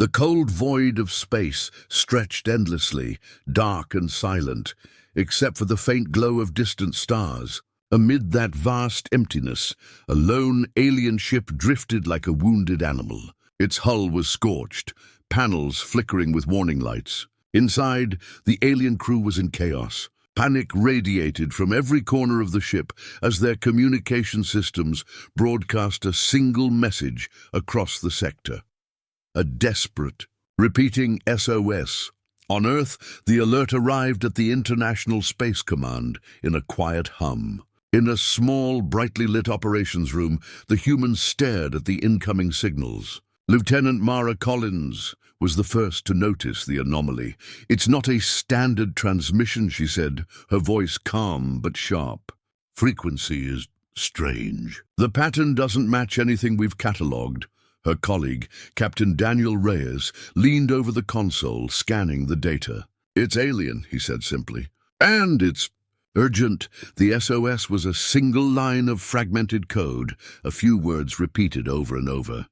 The cold void of space stretched endlessly, dark and silent, except for the faint glow of distant stars. Amid that vast emptiness, a lone alien ship drifted like a wounded animal. Its hull was scorched, panels flickering with warning lights. Inside, the alien crew was in chaos. Panic radiated from every corner of the ship as their communication systems broadcast a single message across the sector. A desperate, repeating SOS. On Earth, the alert arrived at the International Space Command in a quiet hum. In a small, brightly lit operations room, the humans stared at the incoming signals. Lieutenant Mara Collins was the first to notice the anomaly. "It's not a standard transmission," she said, her voice calm but sharp. "Frequency is strange. The pattern doesn't match anything we've catalogued." Her colleague, Captain Daniel Reyes, leaned over the console, scanning the data. "It's alien," he said simply. "And it's urgent." The SOS was a single line of fragmented code, a few words repeated over and over.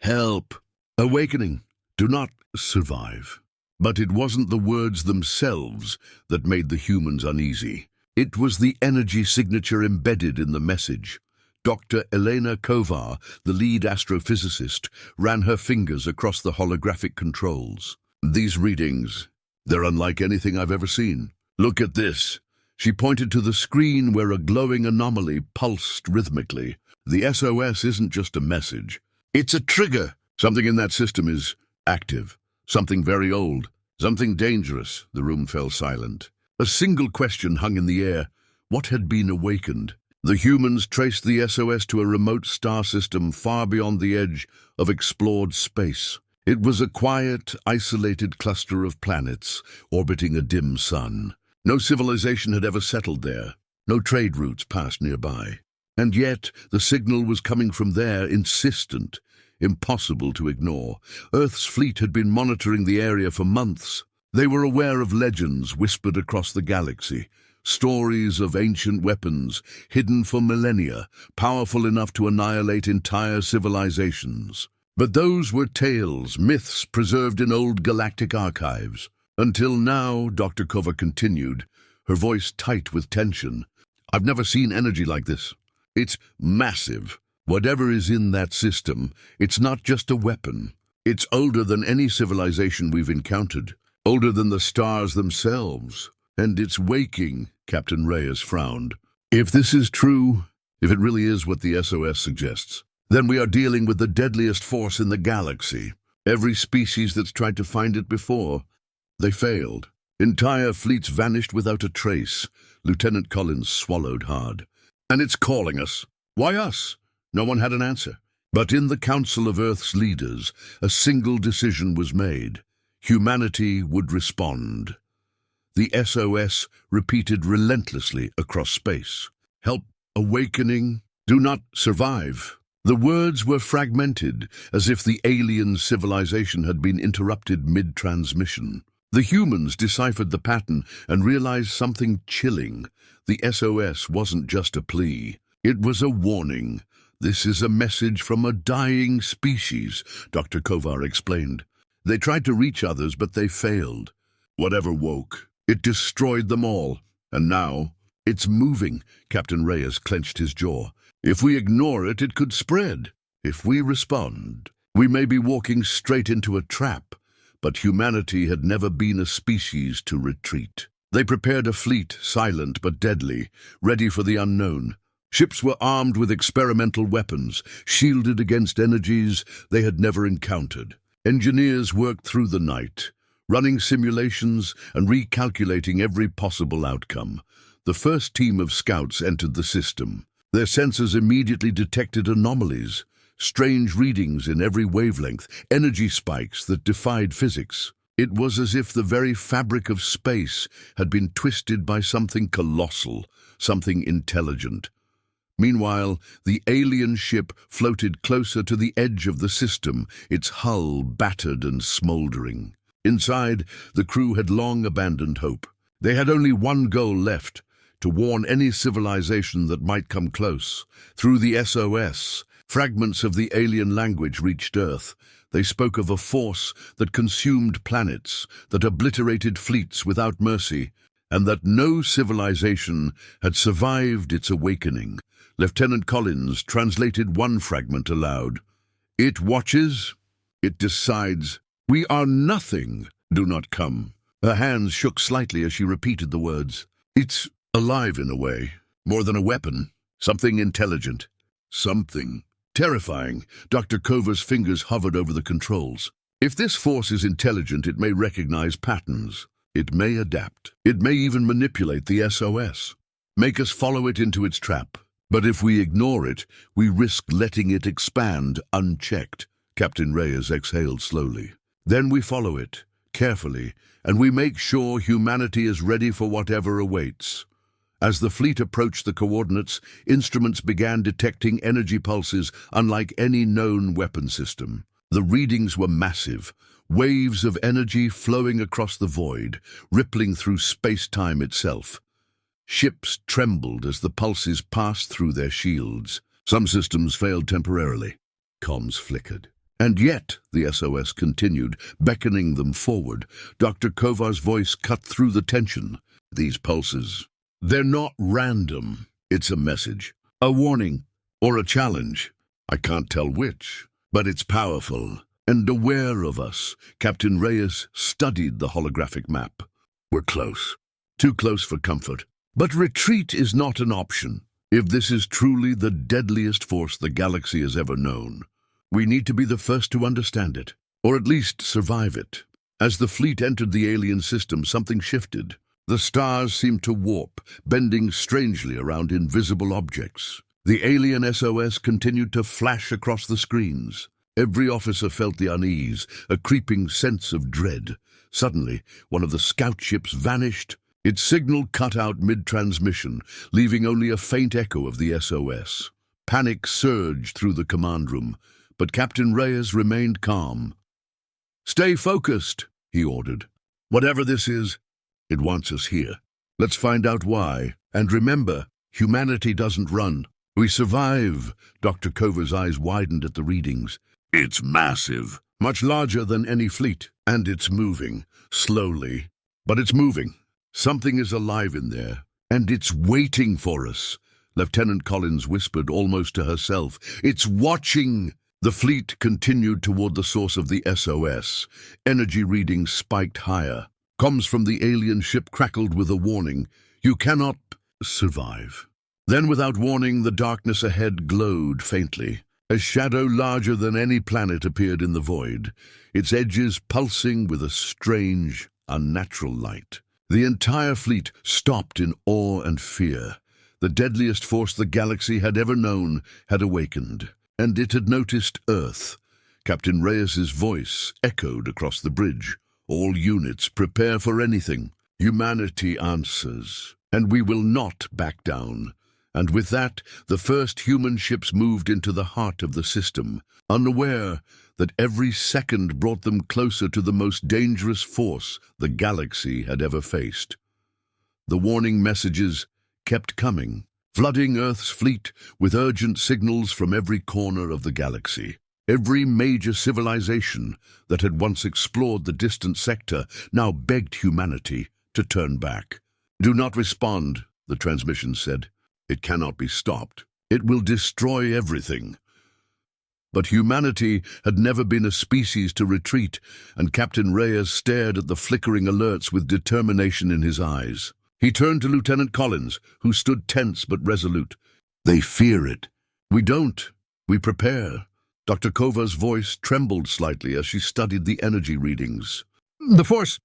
"Help. Awakening. Do not survive." But it wasn't the words themselves that made the humans uneasy. It was the energy signature embedded in the message. Dr. Elena Kovar, the lead astrophysicist, ran her fingers across the holographic controls. "These readings, they're unlike anything I've ever seen. Look at this." She pointed to the screen where a glowing anomaly pulsed rhythmically. "The SOS isn't just a message. It's a trigger. Something in that system is active. Something very old. Something dangerous." The room fell silent. A single question hung in the air. What had been awakened? The humans traced the SOS to a remote star system far beyond the edge of explored space. It was a quiet, isolated cluster of planets orbiting a dim sun. No civilization had ever settled there. No trade routes passed nearby. And yet, the signal was coming from there, insistent, impossible to ignore. Earth's fleet had been monitoring the area for months. They were aware of legends whispered across the galaxy, stories of ancient weapons, hidden for millennia, powerful enough to annihilate entire civilizations. But those were tales, myths preserved in old galactic archives. Until now, Dr. Kovar continued, her voice tight with tension. "I've never seen energy like this. It's massive. Whatever is in that system, it's not just a weapon. It's older than any civilization we've encountered, older than the stars themselves. And it's waking." Captain Reyes frowned. "If this is true, if it really is what the SOS suggests, then we are dealing with the deadliest force in the galaxy. Every species that's tried to find it before, they failed. Entire fleets vanished without a trace." Lieutenant Collins swallowed hard. "And it's calling us. Why us?" No one had an answer. But in the Council of Earth's leaders, a single decision was made. Humanity would respond. The SOS repeated relentlessly across space. "Help. Awakening. Do not survive." The words were fragmented, as if the alien civilization had been interrupted mid-transmission. The humans deciphered the pattern and realized something chilling. The SOS wasn't just a plea. It was a warning. "This is a message from a dying species," Dr. Kovar explained. "They tried to reach others, but they failed. Whatever woke, it destroyed them all. And now, it's moving." Captain Reyes clenched his jaw. "If we ignore it, it could spread. If we respond, we may be walking straight into a trap." But humanity had never been a species to retreat. They prepared a fleet, silent but deadly, ready for the unknown. Ships were armed with experimental weapons, shielded against energies they had never encountered. Engineers worked through the night, running simulations and recalculating every possible outcome. The first team of scouts entered the system. Their sensors immediately detected anomalies, strange readings in every wavelength, energy spikes that defied physics. It was as if the very fabric of space had been twisted by something colossal, something intelligent. Meanwhile, the alien ship floated closer to the edge of the system, its hull battered and smoldering. Inside, the crew had long abandoned hope. They had only one goal left, to warn any civilization that might come close. Through the SOS, fragments of the alien language reached Earth. They spoke of a force that consumed planets, that obliterated fleets without mercy, and that no civilization had survived its awakening. Lieutenant Collins translated one fragment aloud. "It watches, it decides. We are nothing. Do not come." Her hands shook slightly as she repeated the words. "It's alive in a way, more than a weapon. Something intelligent. Something terrifying." Dr. Kova's fingers hovered over the controls. "If this force is intelligent, it may recognize patterns. It may adapt. It may even manipulate the SOS. Make us follow it into its trap. But if we ignore it, we risk letting it expand unchecked." Captain Reyes exhaled slowly. "Then we follow it, carefully, and we make sure humanity is ready for whatever awaits." As the fleet approached the coordinates, instruments began detecting energy pulses unlike any known weapon system. The readings were massive, waves of energy flowing across the void, rippling through space-time itself. Ships trembled as the pulses passed through their shields. Some systems failed temporarily. Comms flickered. And yet, the SOS continued, beckoning them forward. Dr. Kovar's voice cut through the tension. "These pulses, they're not random. It's a message, a warning, or a challenge. I can't tell which, but it's powerful and aware of us." Captain Reyes studied the holographic map. "We're close. Too close for comfort. But retreat is not an option. If this is truly the deadliest force the galaxy has ever known, we need to be the first to understand it, or at least survive it." As the fleet entered the alien system, something shifted. The stars seemed to warp, bending strangely around invisible objects. The alien SOS continued to flash across the screens. Every officer felt the unease, a creeping sense of dread. Suddenly, one of the scout ships vanished. Its signal cut out mid-transmission, leaving only a faint echo of the SOS. Panic surged through the command room, but Captain Reyes remained calm. "Stay focused," he ordered. "Whatever this is, it wants us here. Let's find out why. And remember, humanity doesn't run. We survive." Dr. Kova's eyes widened at the readings. "It's massive, much larger than any fleet, and it's moving, slowly. But it's moving. Something is alive in there, and it's waiting for us." Lieutenant Collins whispered almost to herself. "It's watching." The fleet continued toward the source of the SOS. Energy readings spiked higher. Comms from the alien ship crackled with a warning. "You cannot survive." Then, without warning, the darkness ahead glowed faintly. A shadow larger than any planet appeared in the void, its edges pulsing with a strange, unnatural light. The entire fleet stopped in awe and fear. The deadliest force the galaxy had ever known had awakened, and it had noticed Earth. Captain Reyes's voice echoed across the bridge. "All units, prepare for anything. Humanity answers, and we will not back down." And with that, the first human ships moved into the heart of the system, unaware that every second brought them closer to the most dangerous force the galaxy had ever faced. The warning messages kept coming, flooding Earth's fleet with urgent signals from every corner of the galaxy. Every major civilization that had once explored the distant sector now begged humanity to turn back. "Do not respond," the transmission said. "It cannot be stopped. It will destroy everything." But humanity had never been a species to retreat, and Captain Reyes stared at the flickering alerts with determination in his eyes. He turned to Lieutenant Collins, who stood tense but resolute. "They fear it. We don't. We prepare." Dr. Kova's voice trembled slightly as she studied the energy readings. "The force,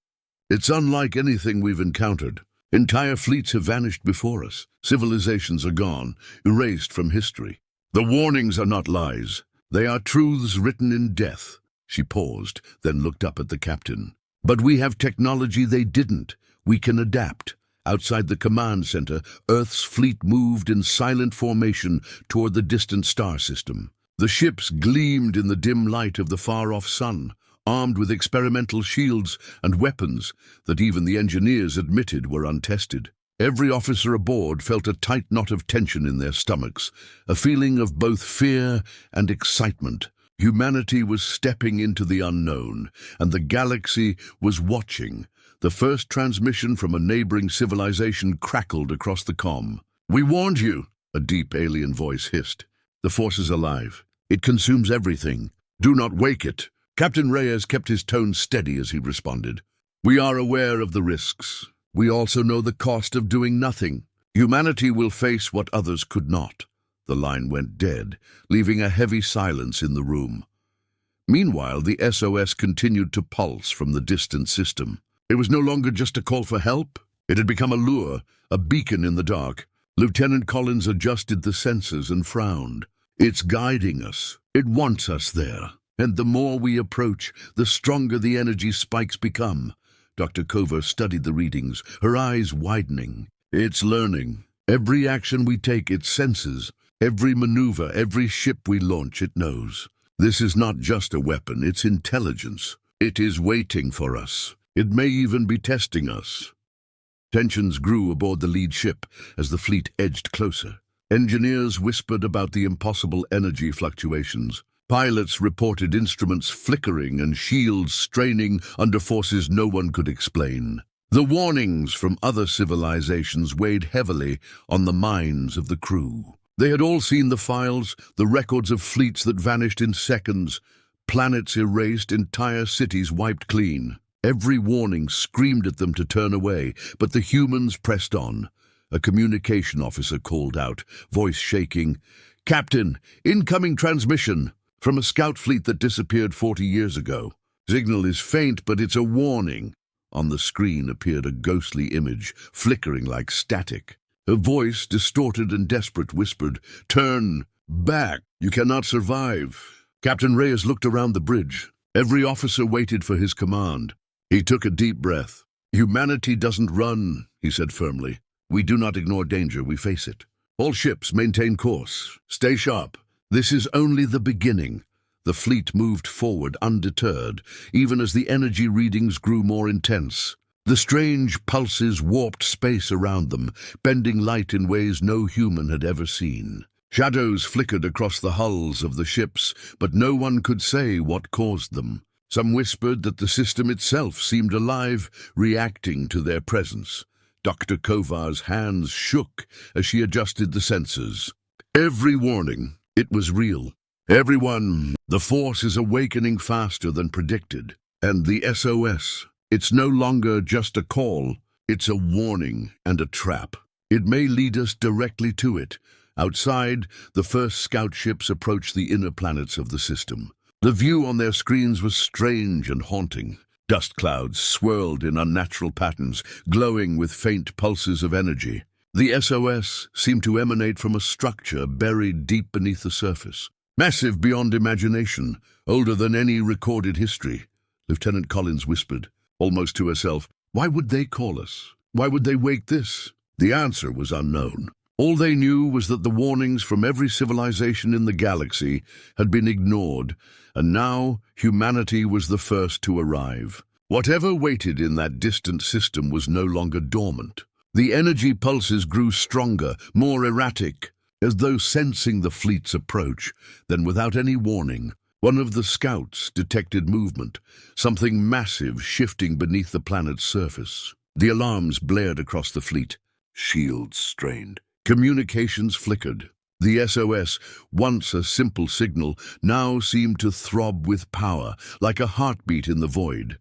it's unlike anything we've encountered. Entire fleets have vanished before us. Civilizations are gone, erased from history. The warnings are not lies. They are truths written in death." She paused, then looked up at the captain. "But we have technology they didn't. We can adapt." Outside the command center, Earth's fleet moved in silent formation toward the distant star system. The ships gleamed in the dim light of the far-off sun, armed with experimental shields and weapons that even the engineers admitted were untested. Every officer aboard felt a tight knot of tension in their stomachs, a feeling of both fear and excitement. Humanity was stepping into the unknown, and the galaxy was watching. The first transmission from a neighboring civilization crackled across the comm. "We warned you," a deep alien voice hissed. "The Force is alive. It consumes everything. Do not wake it." Captain Reyes kept his tone steady as he responded. "We are aware of the risks. We also know the cost of doing nothing. Humanity will face what others could not." The line went dead, leaving a heavy silence in the room. Meanwhile, the SOS continued to pulse from the distant system. It was no longer just a call for help. It had become a lure, a beacon in the dark. Lieutenant Collins adjusted the sensors and frowned. "It's guiding us. It wants us there. And the more we approach, the stronger the energy spikes become." Dr. Cover studied the readings, her eyes widening. "It's learning. Every action we take, it senses. Every maneuver, every ship we launch, it knows. This is not just a weapon, it's intelligence. It is waiting for us. It may even be testing us." Tensions grew aboard the lead ship as the fleet edged closer. Engineers whispered about the impossible energy fluctuations. Pilots reported instruments flickering and shields straining under forces no one could explain. The warnings from other civilizations weighed heavily on the minds of the crew. They had all seen the files, the records of fleets that vanished in seconds, planets erased, entire cities wiped clean. Every warning screamed at them to turn away, but the humans pressed on. A communication officer called out, voice shaking, "Captain, incoming transmission from a scout fleet that disappeared 40 years ago. Signal is faint, but it's a warning." On the screen appeared a ghostly image, flickering like static. Her voice, distorted and desperate, whispered, "Turn back. You cannot survive." Captain Reyes looked around the bridge. Every officer waited for his command. He took a deep breath. "Humanity doesn't run," he said firmly. "We do not ignore danger, we face it. All ships maintain course. Stay sharp. This is only the beginning." The fleet moved forward undeterred, even as the energy readings grew more intense. The strange pulses warped space around them, bending light in ways no human had ever seen. Shadows flickered across the hulls of the ships, but no one could say what caused them. Some whispered that the system itself seemed alive, reacting to their presence. Dr. Kovar's hands shook as she adjusted the sensors. Every warning, it was real. "Everyone, the Force is awakening faster than predicted. And the SOS, it's no longer just a call, it's a warning and a trap. It may lead us directly to it." Outside, the first scout ships approached the inner planets of the system. The view on their screens was strange and haunting. Dust clouds swirled in unnatural patterns, glowing with faint pulses of energy. The SOS seemed to emanate from a structure buried deep beneath the surface. Massive beyond imagination, older than any recorded history. Lieutenant Collins whispered, almost to herself, "Why would they call us? Why would they wake this?" The answer was unknown. All they knew was that the warnings from every civilization in the galaxy had been ignored, and now humanity was the first to arrive. Whatever waited in that distant system was no longer dormant. The energy pulses grew stronger, more erratic, as though sensing the fleet's approach. Then, without any warning, one of the scouts detected movement, something massive shifting beneath the planet's surface. The alarms blared across the fleet. Shields strained. Communications flickered. The SOS, once a simple signal, now seemed to throb with power, like a heartbeat in the void.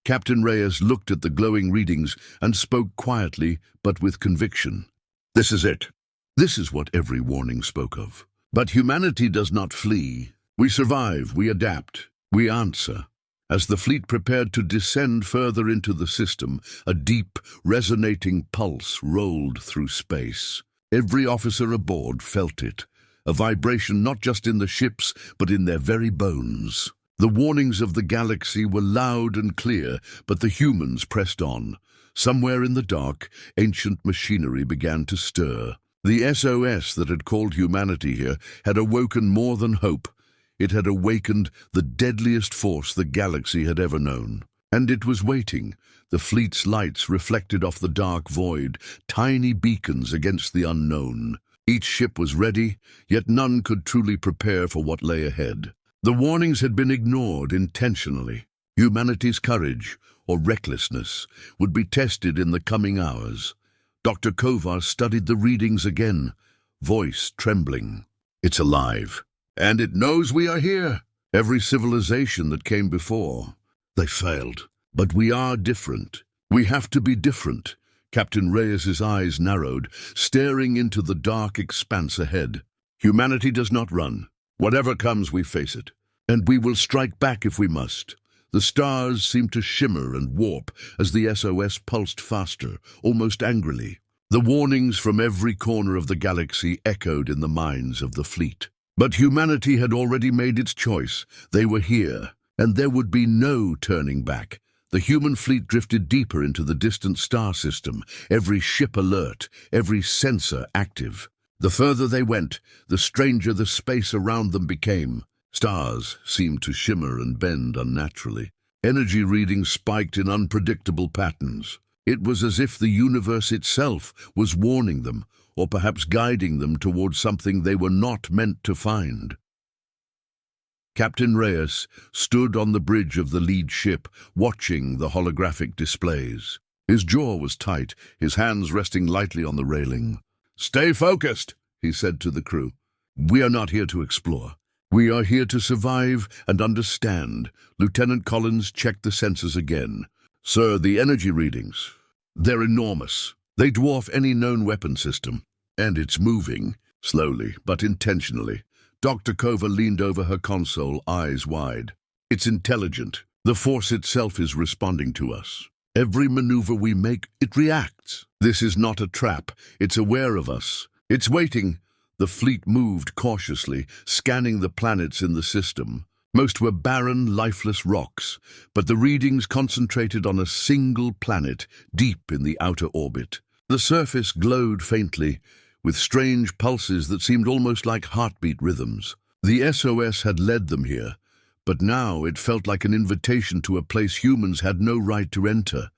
Captain Reyes looked at the glowing readings and spoke quietly, but with conviction. "This is it. This is what every warning spoke of. But humanity does not flee. We survive, we adapt, we answer." As the fleet prepared to descend further into the system, a deep, resonating pulse rolled through space. Every officer aboard felt it, a vibration not just in the ships, but in their very bones. The warnings of the galaxy were loud and clear, but the humans pressed on. Somewhere in the dark, ancient machinery began to stir. The SOS that had called humanity here had awoken more than hope. It had awakened the deadliest force the galaxy had ever known. And it was waiting. The fleet's lights reflected off the dark void, tiny beacons against the unknown. Each ship was ready, yet none could truly prepare for what lay ahead. The warnings had been ignored intentionally. Humanity's courage, or recklessness, would be tested in the coming hours. Dr. Kovar studied the readings again, voice trembling. It's alive. And it knows we are here. Every civilization that came before. They failed. But we are different. We have to be different. Captain Reyes's eyes narrowed, staring into the dark expanse ahead. Humanity does not run. Whatever comes, we face it. And we will strike back if we must. The stars seemed to shimmer and warp as the SOS pulsed faster, almost angrily. The warnings from every corner of the galaxy echoed in the minds of the fleet. But humanity had already made its choice. They were here, and there would be no turning back. The human fleet drifted deeper into the distant star system, every ship alert, every sensor active. The further they went, the stranger the space around them became. Stars seemed to shimmer and bend unnaturally. Energy readings spiked in unpredictable patterns. It was as if the universe itself was warning them, or perhaps guiding them towards something they were not meant to find. Captain Reyes stood on the bridge of the lead ship, watching the holographic displays. His jaw was tight, his hands resting lightly on the railing. "Stay focused," he said to the crew. "We are not here to explore. We are here to survive and understand." Lieutenant Collins checked the sensors again. "Sir, the energy readings, they're enormous. They dwarf any known weapon system. And it's moving, slowly but intentionally." Dr. Kovar leaned over her console, eyes wide. "It's intelligent. The Force itself is responding to us. Every maneuver we make, it reacts. This is not a trap. It's aware of us. It's waiting." The fleet moved cautiously, scanning the planets in the system. Most were barren, lifeless rocks, but the readings concentrated on a single planet deep in the outer orbit. The surface glowed faintly, with strange pulses that seemed almost like heartbeat rhythms. The SOS had led them here, but now it felt like an invitation to a place humans had no right to enter.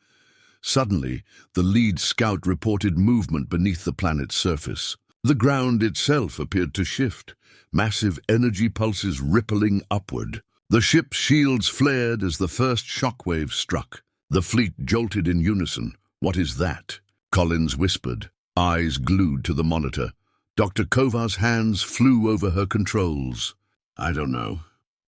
Suddenly, the lead scout reported movement beneath the planet's surface. The ground itself appeared to shift, massive energy pulses rippling upward. The ship's shields flared as the first shockwave struck. The fleet jolted in unison. "What is that?" Collins whispered, eyes glued to the monitor. Dr. Kovar's hands flew over her controls. "I don't know.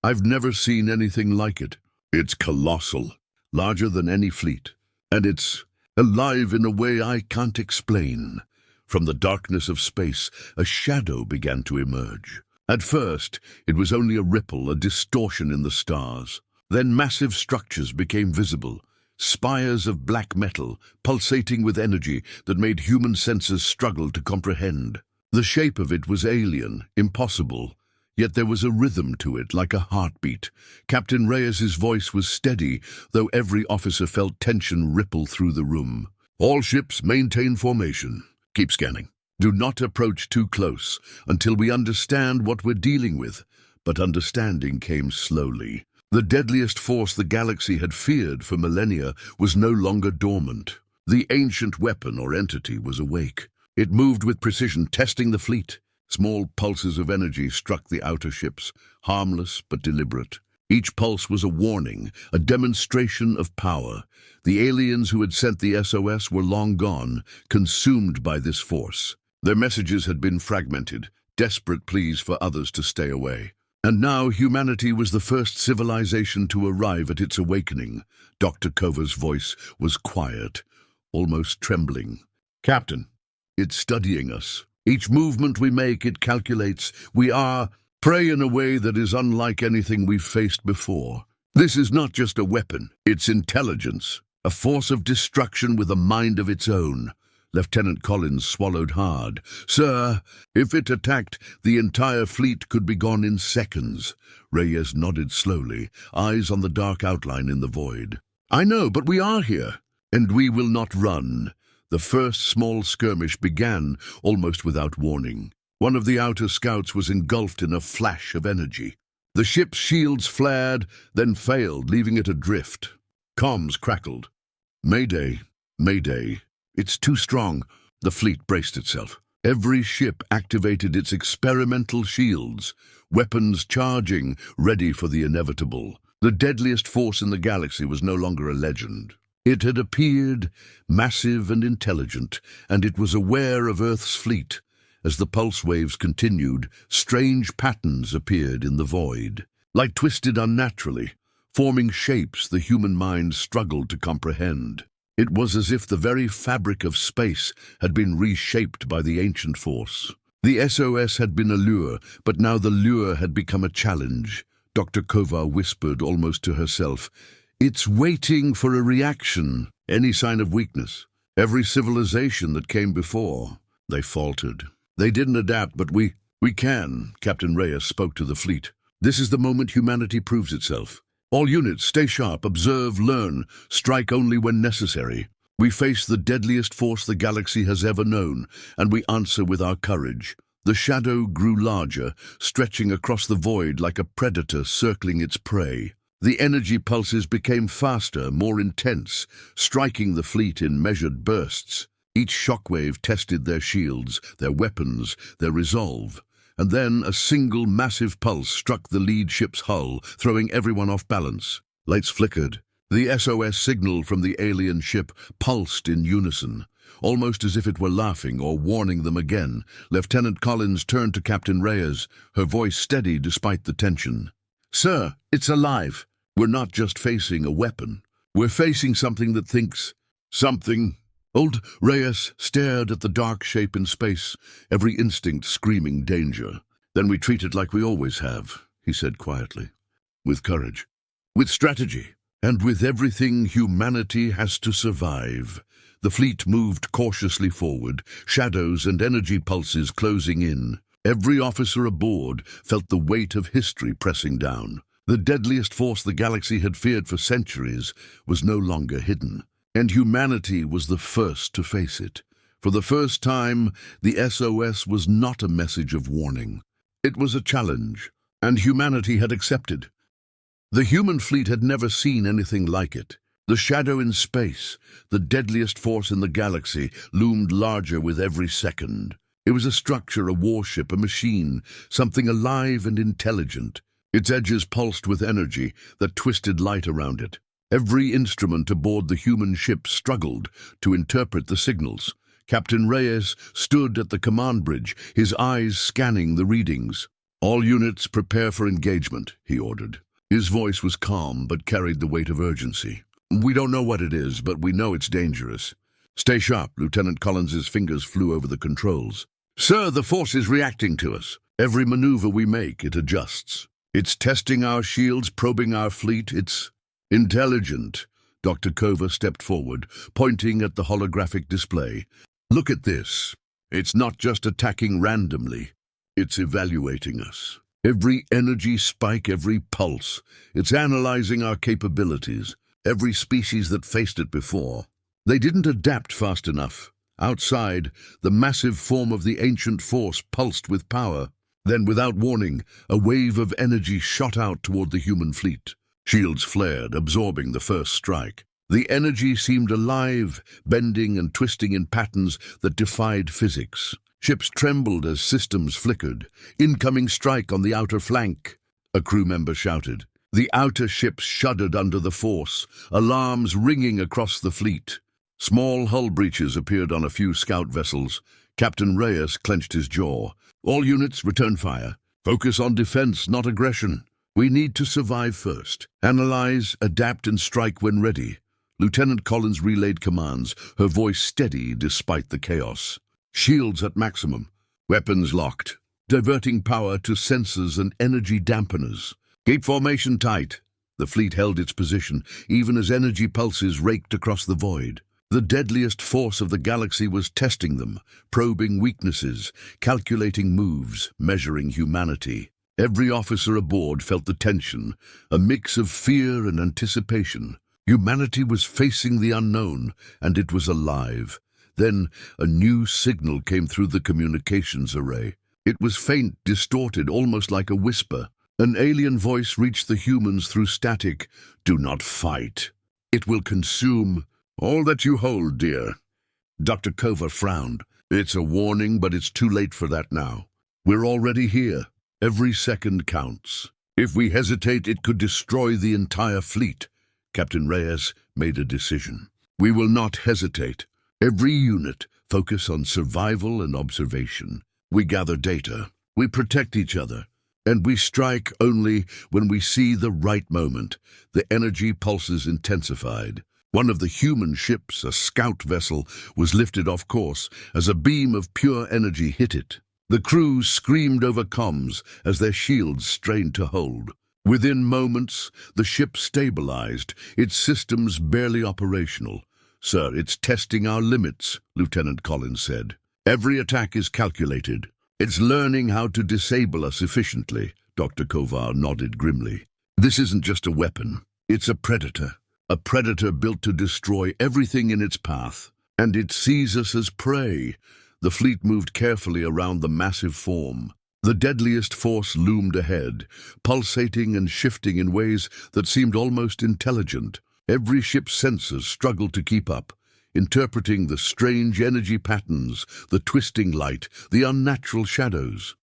I've never seen anything like it. It's colossal, larger than any fleet. And it's alive in a way I can't explain." From the darkness of space, a shadow began to emerge. At first, it was only a ripple, a distortion in the stars. Then massive structures became visible, spires of black metal, pulsating with energy that made human senses struggle to comprehend. The shape of it was alien, impossible, yet there was a rhythm to it, like a heartbeat. Captain Reyes's voice was steady, though every officer felt tension ripple through the room. "All ships maintain formation. Keep scanning. Do not approach too close until we understand what we're dealing with." But understanding came slowly. The deadliest force the galaxy had feared for millennia was no longer dormant. The ancient weapon or entity was awake. It moved with precision, testing the fleet. Small pulses of energy struck the outer ships, harmless but deliberate. Each pulse was a warning, a demonstration of power. The aliens who had sent the SOS were long gone, consumed by this force. Their messages had been fragmented, desperate pleas for others to stay away. And now humanity was the first civilization to arrive at its awakening. Dr. Kovar's voice was quiet, almost trembling. "Captain, it's studying us. Each movement we make, it calculates. We are prey in a way that is unlike anything we've faced before. This is not just a weapon, it's intelligence, a force of destruction with a mind of its own." Lieutenant Collins swallowed hard. "Sir, if it attacked, the entire fleet could be gone in seconds." Reyes nodded slowly, eyes on the dark outline in the void. "I know, but we are here, and we will not run." The first small skirmish began, almost without warning. One of the outer scouts was engulfed in a flash of energy. The ship's shields flared, then failed, leaving it adrift. Comms crackled. "Mayday, Mayday. It's too strong." The fleet braced itself. Every ship activated its experimental shields, weapons charging, ready for the inevitable. The deadliest force in the galaxy was no longer a legend. It had appeared, massive and intelligent, and it was aware of Earth's fleet. As the pulse waves continued, strange patterns appeared in the void. Light twisted unnaturally, forming shapes the human mind struggled to comprehend. It was as if the very fabric of space had been reshaped by the ancient force. The SOS had been a lure, but now the lure had become a challenge. Dr. Kovar whispered almost to herself, "It's waiting for a reaction, any sign of weakness. Every civilization that came before." They faltered. "They didn't adapt, but we can," Captain Reyes spoke to the fleet. "This is the moment humanity proves itself. All units, stay sharp, observe, learn, strike only when necessary. We face the deadliest force the galaxy has ever known, and we answer with our courage." The shadow grew larger, stretching across the void like a predator circling its prey. The energy pulses became faster, more intense, striking the fleet in measured bursts. Each shockwave tested their shields, their weapons, their resolve. And then a single massive pulse struck the lead ship's hull, throwing everyone off balance. Lights flickered. The SOS signal from the alien ship pulsed in unison, almost as if it were laughing or warning them again. Lieutenant Collins turned to Captain Reyes, her voice steady despite the tension. "Sir, it's alive. We're not just facing a weapon. We're facing something that thinks. Something." Old Reyes stared at the dark shape in space, every instinct screaming danger. "Then we treat it like we always have," he said quietly. "With courage, with strategy, and with everything humanity has to survive." The fleet moved cautiously forward, shadows and energy pulses closing in. Every officer aboard felt the weight of history pressing down. The deadliest force the galaxy had feared for centuries was no longer hidden. And humanity was the first to face it. For the first time, the SOS was not a message of warning. It was a challenge, and humanity had accepted. The human fleet had never seen anything like it. The shadow in space, the deadliest force in the galaxy, loomed larger with every second. It was a structure, a warship, a machine, something alive and intelligent. Its edges pulsed with energy that twisted light around it. Every instrument aboard the human ship struggled to interpret the signals. Captain Reyes stood at the command bridge, his eyes scanning the readings. "All units prepare for engagement," he ordered. His voice was calm but carried the weight of urgency. "We don't know what it is, but we know it's dangerous. Stay sharp." Lieutenant Collins's fingers flew over the controls. "Sir, the force is reacting to us. Every maneuver we make, it adjusts. It's testing our shields, probing our fleet. It's intelligent." Dr. Kovar stepped forward, pointing at the holographic display. "Look at this. It's not just attacking randomly. It's evaluating us. Every energy spike, every pulse. It's analyzing our capabilities. Every species that faced it before. They didn't adapt fast enough. Outside, the massive form of the ancient force pulsed with power. Then, without warning, a wave of energy shot out toward the human fleet. Shields flared, absorbing the first strike. The energy seemed alive, bending and twisting in patterns that defied physics. Ships trembled as systems flickered. "Incoming strike on the outer flank," a crew member shouted. The outer ships shuddered under the force, alarms ringing across the fleet. Small hull breaches appeared on a few scout vessels. Captain Reyes clenched his jaw. "All units, return fire. Focus on defense, not aggression. We need to survive first. Analyze, adapt, and strike when ready." Lieutenant Collins relayed commands, her voice steady despite the chaos. "Shields at maximum. Weapons locked. Diverting power to sensors and energy dampeners. Keep formation tight." The fleet held its position, even as energy pulses raked across the void. The deadliest force of the galaxy was testing them, probing weaknesses, calculating moves, measuring humanity. Every officer aboard felt the tension, a mix of fear and anticipation. Humanity was facing the unknown, and it was alive. Then a new signal came through the communications array. It was faint, distorted, almost like a whisper. An alien voice reached the humans through static. "Do not fight. It will consume all that you hold dear." Dr. Kovar frowned. It's a warning, but it's too late for that now. We're already here. Every second counts. If we hesitate, it could destroy the entire fleet. Captain Reyes made a decision. We will not hesitate. Every unit focus on survival and observation. We gather data. We protect each other. And we strike only when we see the right moment. The energy pulses intensified. One of the human ships, a scout vessel, was lifted off course as a beam of pure energy hit it. The crew screamed over comms as their shields strained to hold. Within moments, the ship stabilized, its systems barely operational. "Sir, it's testing our limits," Lieutenant Collins said. "Every attack is calculated. It's learning how to disable us efficiently." Dr. Kovar nodded grimly. "This isn't just a weapon. It's a predator. A predator built to destroy everything in its path. And it sees us as prey." The fleet moved carefully around the massive form. The deadliest force loomed ahead, pulsating and shifting in ways that seemed almost intelligent. Every ship's sensors struggled to keep up, interpreting the strange energy patterns, the twisting light, the unnatural shadows.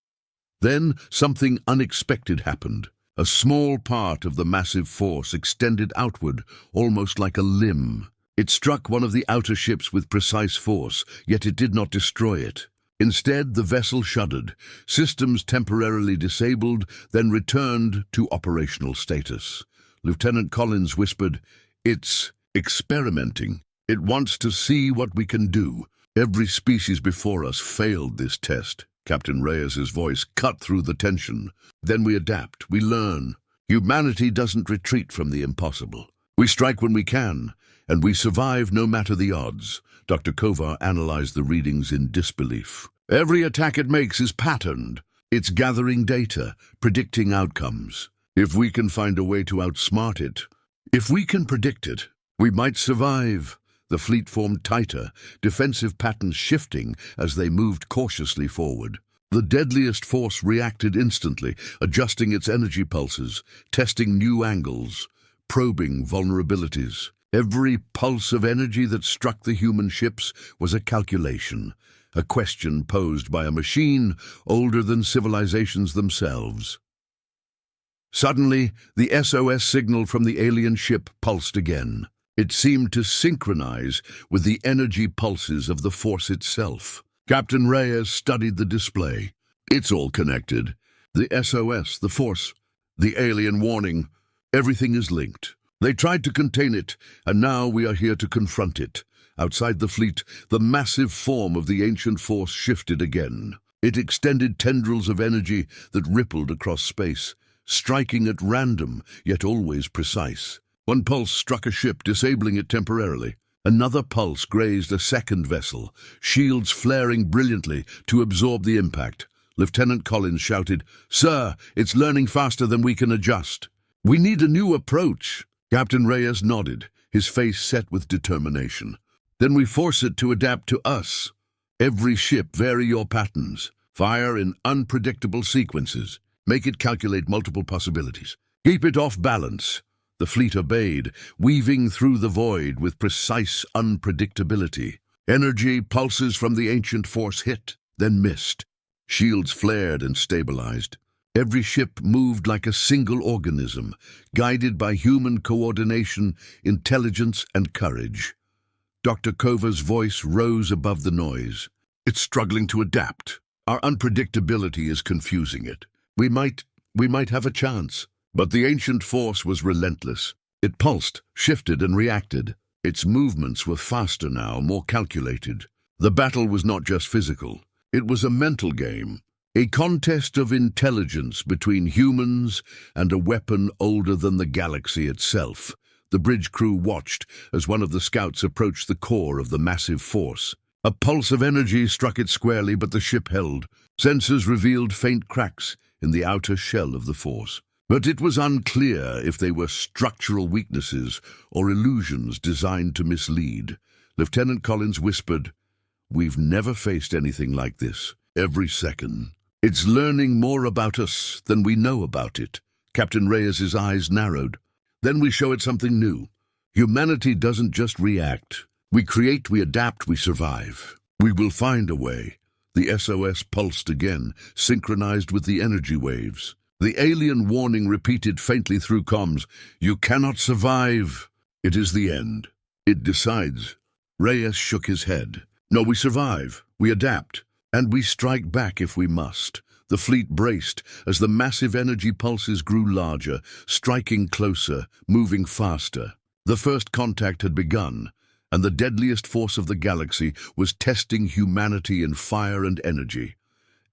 Then something unexpected happened. A small part of the massive force extended outward, almost like a limb. It struck one of the outer ships with precise force, yet it did not destroy it. Instead, the vessel shuddered, systems temporarily disabled, then returned to operational status. Lieutenant Collins whispered, "It's experimenting. It wants to see what we can do. Every species before us failed this test." Captain Reyes's voice cut through the tension. "Then we adapt, we learn. Humanity doesn't retreat from the impossible. We strike when we can, and we survive no matter the odds." Dr. Kovar analyzed the readings in disbelief. "Every attack it makes is patterned. It's gathering data, predicting outcomes. If we can find a way to outsmart it, if we can predict it, we might survive." The fleet formed tighter, defensive patterns shifting as they moved cautiously forward. The deadliest force reacted instantly, adjusting its energy pulses, testing new angles, probing vulnerabilities. Every pulse of energy that struck the human ships was a calculation, a question posed by a machine older than civilizations themselves. Suddenly, the SOS signal from the alien ship pulsed again. It seemed to synchronize with the energy pulses of the force itself. Captain Reyes studied the display. "It's all connected. The SOS, the force, the alien warning, everything is linked. They tried to contain it, and now we are here to confront it." Outside the fleet, the massive form of the ancient force shifted again. It extended tendrils of energy that rippled across space, striking at random, yet always precise. One pulse struck a ship, disabling it temporarily. Another pulse grazed a second vessel, shields flaring brilliantly to absorb the impact. Lieutenant Collins shouted, "Sir, it's learning faster than we can adjust. We need a new approach." Captain Reyes nodded, his face set with determination. "Then we force it to adapt to us. Every ship vary your patterns. Fire in unpredictable sequences. Make it calculate multiple possibilities. Keep it off balance." The fleet obeyed, weaving through the void with precise unpredictability. Energy pulses from the ancient force hit, then missed. Shields flared and stabilized. Every ship moved like a single organism, guided by human coordination, intelligence, and courage. Dr. Kovar's voice rose above the noise. "It's struggling to adapt. Our unpredictability is confusing it. We might have a chance." But the ancient force was relentless. It pulsed, shifted, and reacted. Its movements were faster now, more calculated. The battle was not just physical. It was a mental game, a contest of intelligence between humans and a weapon older than the galaxy itself. The bridge crew watched as one of the scouts approached the core of the massive force. A pulse of energy struck it squarely, but the ship held. Sensors revealed faint cracks in the outer shell of the force. But it was unclear if they were structural weaknesses or illusions designed to mislead. Lieutenant Collins whispered, "We've never faced anything like this. Every second. It's learning more about us than we know about it." Captain Reyes's eyes narrowed. "Then we show it something new. Humanity doesn't just react. We create, we adapt, we survive. We will find a way. The SOS pulsed again, synchronized with the energy waves. The alien warning repeated faintly through comms, "You cannot survive." It is the end. It decides. Reyes shook his head. "No, we survive. We adapt. And we strike back if we must." The fleet braced as the massive energy pulses grew larger, striking closer, moving faster. The first contact had begun, and the deadliest force of the galaxy was testing humanity in fire and energy.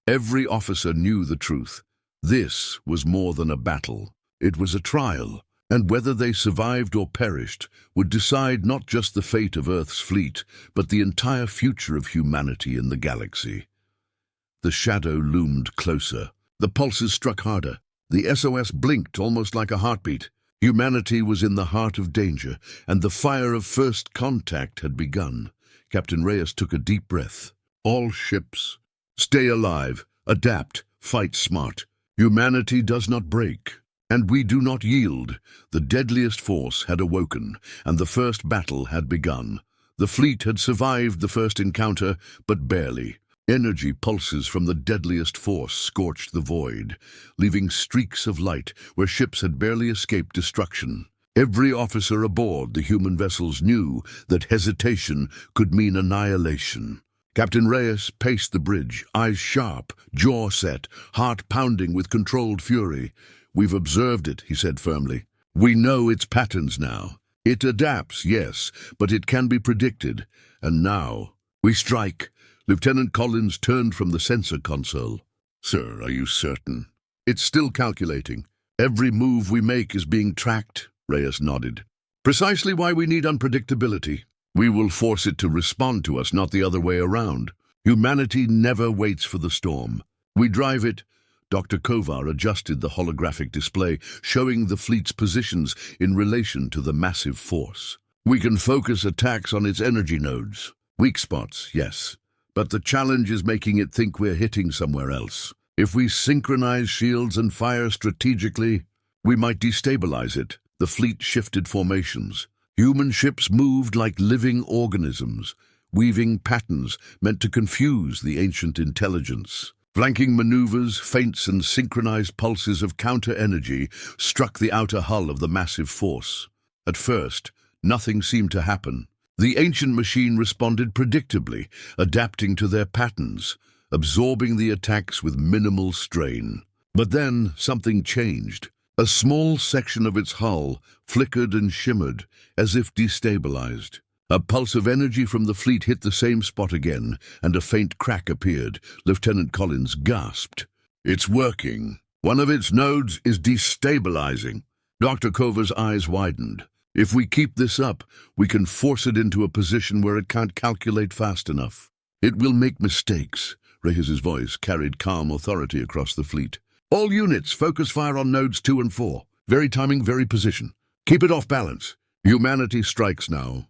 Every officer knew the truth. This was more than a battle. It was a trial, and whether they survived or perished would decide not just the fate of Earth's fleet, but the entire future of humanity in the galaxy. The shadow loomed closer. The pulses struck harder. The SOS blinked almost like a heartbeat. Humanity was in the heart of danger, and the fire of first contact had begun. Captain Reyes took a deep breath. "All ships, stay alive, adapt, fight smart. Humanity does not break, and we do not yield." The deadliest force had awoken, and the first battle had begun. The fleet had survived the first encounter, but barely. Energy pulses from the deadliest force scorched the void, leaving streaks of light where ships had barely escaped destruction. Every officer aboard the human vessels knew that hesitation could mean annihilation. Captain Reyes paced the bridge, eyes sharp, jaw set, heart pounding with controlled fury. "We've observed it," he said firmly. "We know its patterns now. It adapts, yes, but it can be predicted. And now, we strike." Lieutenant Collins turned from the sensor console. "Sir, are you certain?" "It's still calculating. Every move we make is being tracked," Reyes nodded. "Precisely why we need unpredictability. We will force it to respond to us, not the other way around. Humanity never waits for the storm. We drive it." Dr. Kovar adjusted the holographic display, showing the fleet's positions in relation to the massive force. "We can focus attacks on its energy nodes. Weak spots, yes. But the challenge is making it think we're hitting somewhere else. If we synchronize shields and fire strategically, we might destabilize it." The fleet shifted formations. Human ships moved like living organisms, weaving patterns meant to confuse the ancient intelligence. Flanking maneuvers, feints, and synchronized pulses of counter-energy struck the outer hull of the massive force. At first, nothing seemed to happen. The ancient machine responded predictably, adapting to their patterns, absorbing the attacks with minimal strain. But then something changed. A small section of its hull flickered and shimmered, as if destabilized. A pulse of energy from the fleet hit the same spot again, and a faint crack appeared. Lieutenant Collins gasped. "It's working. One of its nodes is destabilizing." Dr. Kovar's eyes widened. "If we keep this up, we can force it into a position where it can't calculate fast enough. It will make mistakes." Reyes's voice carried calm authority across the fleet. "All units, focus fire on nodes 2 and 4. Very timing, very position. Keep it off balance. Humanity strikes now."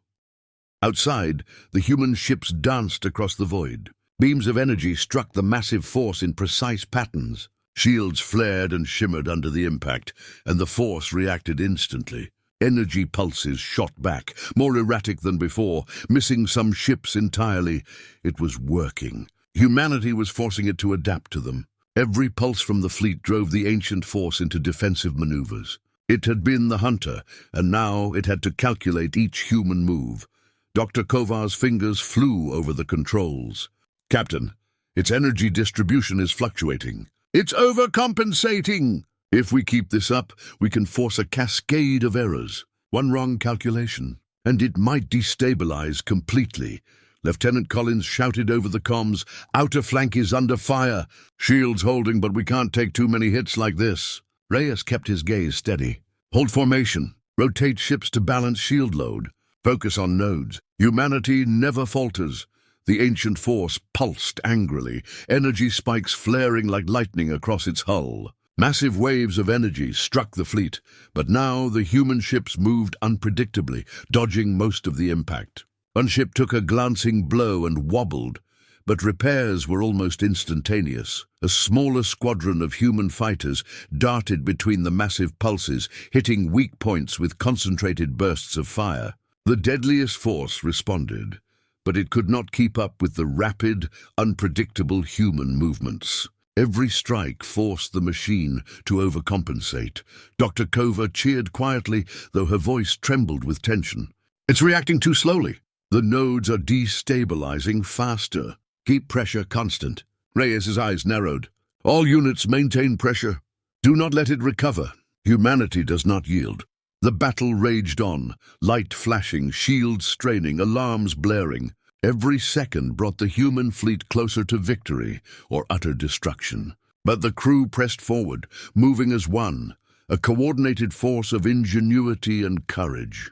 Outside, the human ships danced across the void. Beams of energy struck the massive force in precise patterns. Shields flared and shimmered under the impact, and the force reacted instantly. Energy pulses shot back, more erratic than before, missing some ships entirely. It was working. Humanity was forcing it to adapt to them. Every pulse from the fleet drove the ancient force into defensive maneuvers. It had been the hunter, and now it had to calculate each human move. Dr. Kovar's fingers flew over the controls. "Captain, its energy distribution is fluctuating. It's overcompensating. If we keep this up, we can force a cascade of errors. One wrong calculation, and it might destabilize completely." Lieutenant Collins shouted over the comms, "Outer flank is under fire. Shields holding, but we can't take too many hits like this." Reyes kept his gaze steady. "Hold formation. Rotate ships to balance shield load. Focus on nodes. Humanity never falters." The ancient force pulsed angrily, energy spikes flaring like lightning across its hull. Massive waves of energy struck the fleet, but now the human ships moved unpredictably, dodging most of the impact. One ship took a glancing blow and wobbled, but repairs were almost instantaneous. A smaller squadron of human fighters darted between the massive pulses, hitting weak points with concentrated bursts of fire. The deadliest force responded, but it could not keep up with the rapid, unpredictable human movements. Every strike forced the machine to overcompensate. Dr. Kova cheered quietly, though her voice trembled with tension. "It's reacting too slowly. The nodes are destabilizing faster. Keep pressure constant." Reyes's eyes narrowed. "All units maintain pressure. Do not let it recover." Humanity does not yield. The battle raged on, light flashing, shields straining, alarms blaring. Every second brought the human fleet closer to victory or utter destruction. But the crew pressed forward, moving as one, a coordinated force of ingenuity and courage.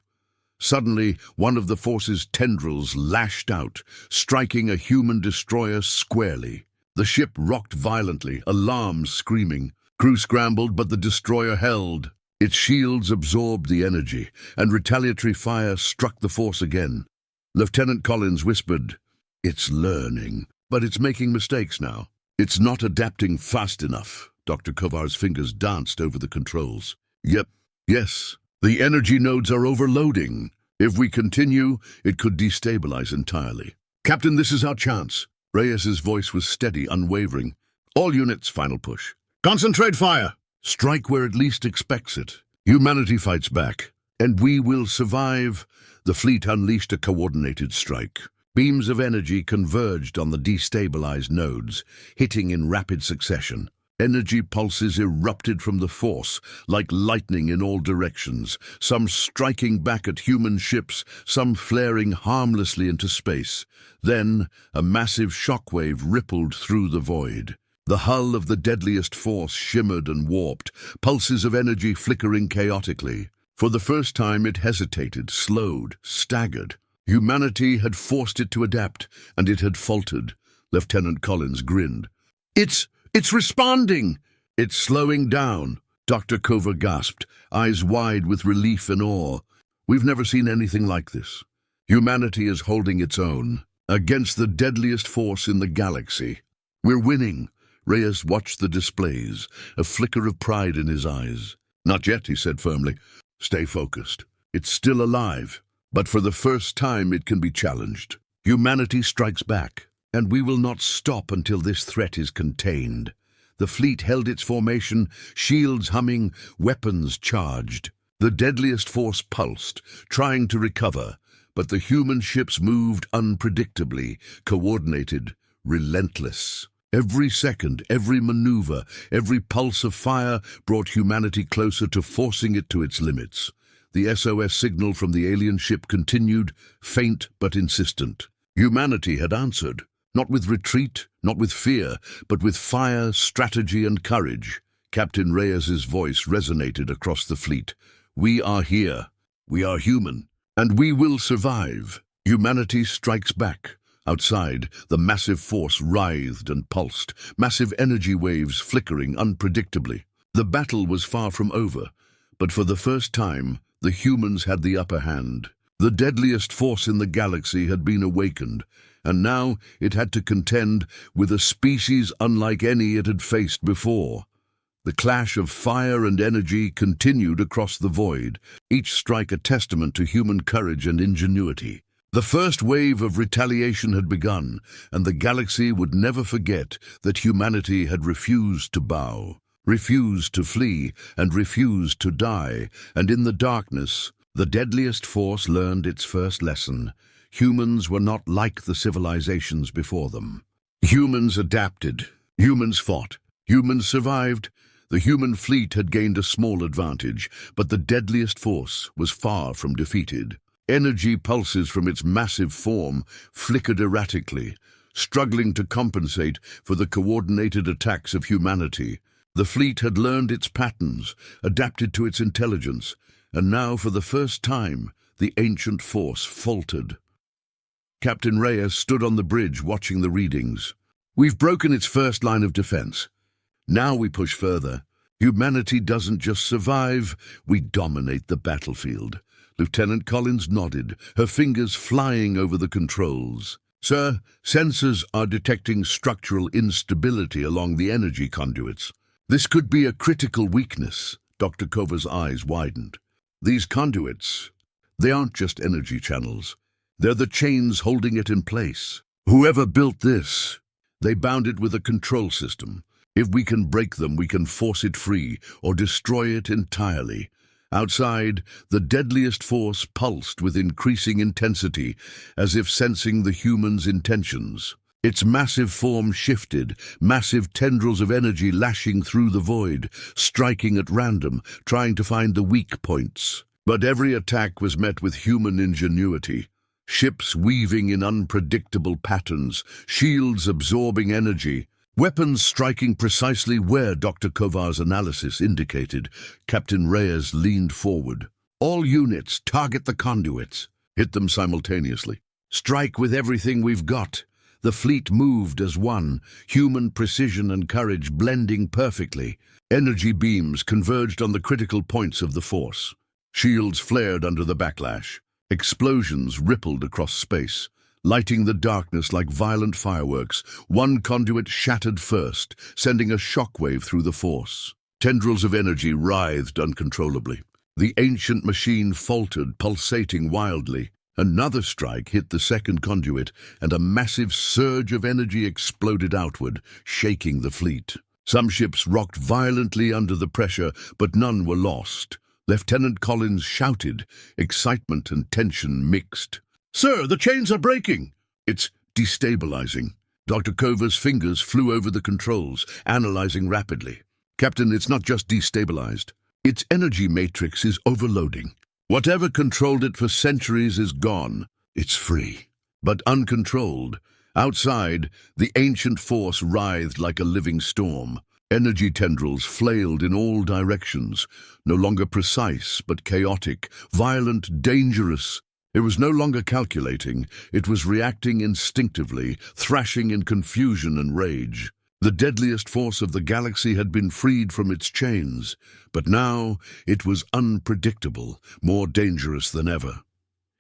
Suddenly, one of the force's tendrils lashed out, striking a human destroyer squarely. The ship rocked violently, alarms screaming. Crew scrambled, but the destroyer held. Its shields absorbed the energy, and retaliatory fire struck the force again. Lieutenant Collins whispered, "It's learning, but it's making mistakes now. It's not adapting fast enough." Dr. Kovar's fingers danced over the controls. Yes, the energy nodes are overloading. If we continue, it could destabilize entirely. "Captain, this is our chance." Reyes's voice was steady, unwavering. "All units, final push. Concentrate fire. Strike where it least expects it. Humanity fights back, and we will survive." The fleet unleashed a coordinated strike. Beams of energy converged on the destabilized nodes, hitting in rapid succession. Energy pulses erupted from the force, like lightning in all directions, some striking back at human ships, some flaring harmlessly into space. Then, a massive shockwave rippled through the void. The hull of the deadliest force shimmered and warped, pulses of energy flickering chaotically. For the first time it hesitated, slowed, staggered. Humanity had forced it to adapt, and it had faltered. Lieutenant Collins grinned. It's responding! It's slowing down," Dr. Kova gasped, eyes wide with relief and awe. "We've never seen anything like this. Humanity is holding its own, against the deadliest force in the galaxy. We're winning." Reyes watched the displays, a flicker of pride in his eyes. "Not yet," he said firmly. "Stay focused. It's still alive, but for the first time it can be challenged. Humanity strikes back, and we will not stop until this threat is contained." The fleet held its formation, shields humming, weapons charged. The deadliest force pulsed, trying to recover, but the human ships moved unpredictably, coordinated, relentless. Every second, every maneuver, every pulse of fire brought humanity closer to forcing it to its limits. The SOS signal from the alien ship continued, faint but insistent. Humanity had answered, not with retreat, not with fear, but with fire, strategy, and courage. Captain Reyes's voice resonated across the fleet. "We are here. We are human, and we will survive." Humanity strikes back. Outside, the massive force writhed and pulsed, massive energy waves flickering unpredictably. The battle was far from over, but for the first time, the humans had the upper hand. The deadliest force in the galaxy had been awakened, and now it had to contend with a species unlike any it had faced before. The clash of fire and energy continued across the void, each strike a testament to human courage and ingenuity. The first wave of retaliation had begun, and the galaxy would never forget that humanity had refused to bow, refused to flee, and refused to die. And in the darkness, the deadliest force learned its first lesson. Humans were not like the civilizations before them. Humans adapted. Humans fought. Humans survived. The human fleet had gained a small advantage, but the deadliest force was far from defeated. Energy pulses from its massive form flickered erratically, struggling to compensate for the coordinated attacks of humanity. The fleet had learned its patterns, adapted to its intelligence, and now, for the first time, the ancient force faltered. Captain Reyes stood on the bridge watching the readings. "We've broken its first line of defense. Now we push further. Humanity doesn't just survive, we dominate the battlefield." Lieutenant Collins nodded, her fingers flying over the controls. "Sir, sensors are detecting structural instability along the energy conduits. This could be a critical weakness." Dr. Kova's eyes widened. "These conduits, they aren't just energy channels. They're the chains holding it in place. Whoever built this, they bound it with a control system. If we can break them, we can force it free or destroy it entirely. Outside, the deadliest force pulsed with increasing intensity, as if sensing the human's intentions. Its massive form shifted, massive tendrils of energy lashing through the void, striking at random, trying to find the weak points. But every attack was met with human ingenuity. Ships weaving in unpredictable patterns, shields absorbing energy, weapons striking precisely where Dr. Kovar's analysis indicated. Captain Reyes leaned forward. All units, target the conduits. Hit them simultaneously. Strike with everything we've got. The fleet moved as one, human precision and courage blending perfectly. Energy beams converged on the critical points of the force. Shields flared under the backlash. Explosions rippled across space, lighting the darkness like violent fireworks. One conduit shattered first, sending a shockwave through the force. Tendrils of energy writhed uncontrollably. The ancient machine faltered, pulsating wildly. Another strike hit the second conduit, and a massive surge of energy exploded outward, shaking the fleet. Some ships rocked violently under the pressure, but none were lost. Lieutenant Collins shouted, excitement and tension mixed. "Sir, the chains are breaking!" "It's destabilizing." Dr. Kovar's fingers flew over the controls, analyzing rapidly. "Captain, it's not just destabilized. Its energy matrix is overloading. Whatever controlled it for centuries is gone. It's free, but uncontrolled. Outside, the ancient force writhed like a living storm. Energy tendrils flailed in all directions, no longer precise but chaotic, violent, dangerous. It was no longer calculating, it was reacting instinctively, thrashing in confusion and rage. The deadliest force of the galaxy had been freed from its chains, but now it was unpredictable, more dangerous than ever.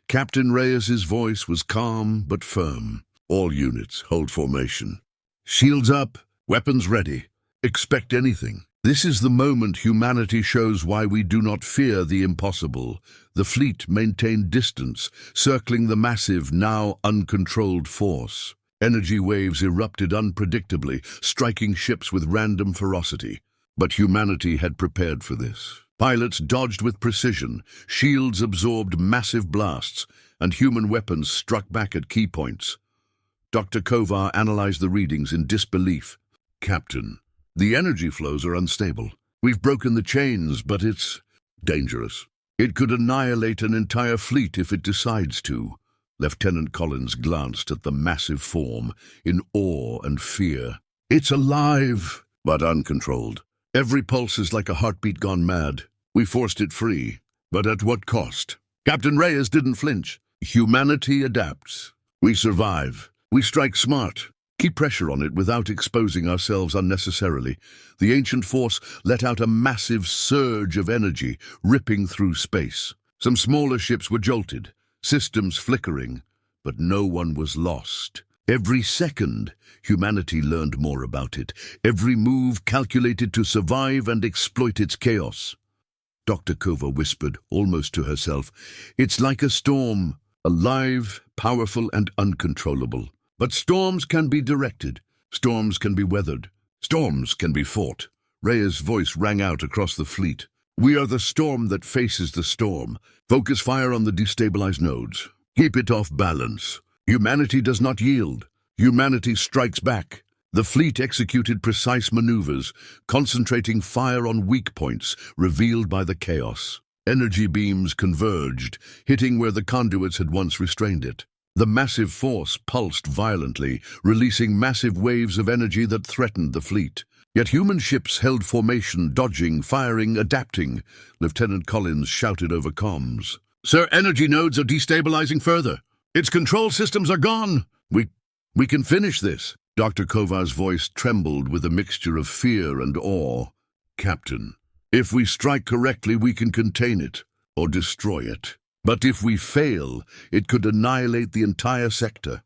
Captain Reyes's voice was calm but firm. "All units, hold formation. Shields up, weapons ready. Expect anything. This is the moment humanity shows why we do not fear the impossible." The fleet maintained distance, circling the massive, now uncontrolled force. Energy waves erupted unpredictably, striking ships with random ferocity. But humanity had prepared for this. Pilots dodged with precision, shields absorbed massive blasts, and human weapons struck back at key points. Dr. Kovar analyzed the readings in disbelief. "Captain, the energy flows are unstable. We've broken the chains, but it's dangerous. It could annihilate an entire fleet if it decides to." Lieutenant Collins glanced at the massive form in awe and fear. "It's alive, but uncontrolled. Every pulse is like a heartbeat gone mad. We forced it free, but at what cost?" Captain Reyes didn't flinch. "Humanity adapts. We survive. We strike smart. Keep pressure on it without exposing ourselves unnecessarily." The ancient force let out a massive surge of energy, ripping through space. Some smaller ships were jolted, systems flickering, but no one was lost. Every second, humanity learned more about it. Every move calculated to survive and exploit its chaos. Dr. Kovar whispered, almost to herself, "It's like a storm, alive, powerful, and uncontrollable. But storms can be directed. Storms can be weathered. Storms can be fought." Reyes' voice rang out across the fleet. "We are the storm that faces the storm. Focus fire on the destabilized nodes. Keep it off balance. Humanity does not yield. Humanity strikes back." The fleet executed precise maneuvers, concentrating fire on weak points revealed by the chaos. Energy beams converged, hitting where the conduits had once restrained it. The massive force pulsed violently, releasing massive waves of energy that threatened the fleet. Yet human ships held formation, dodging, firing, adapting. Lieutenant Collins shouted over comms. "Sir, energy nodes are destabilizing further. Its control systems are gone. We can finish this." Dr. Kovar's voice trembled with a mixture of fear and awe. "Captain, if we strike correctly, we can contain it, or destroy it. But if we fail, it could annihilate the entire sector."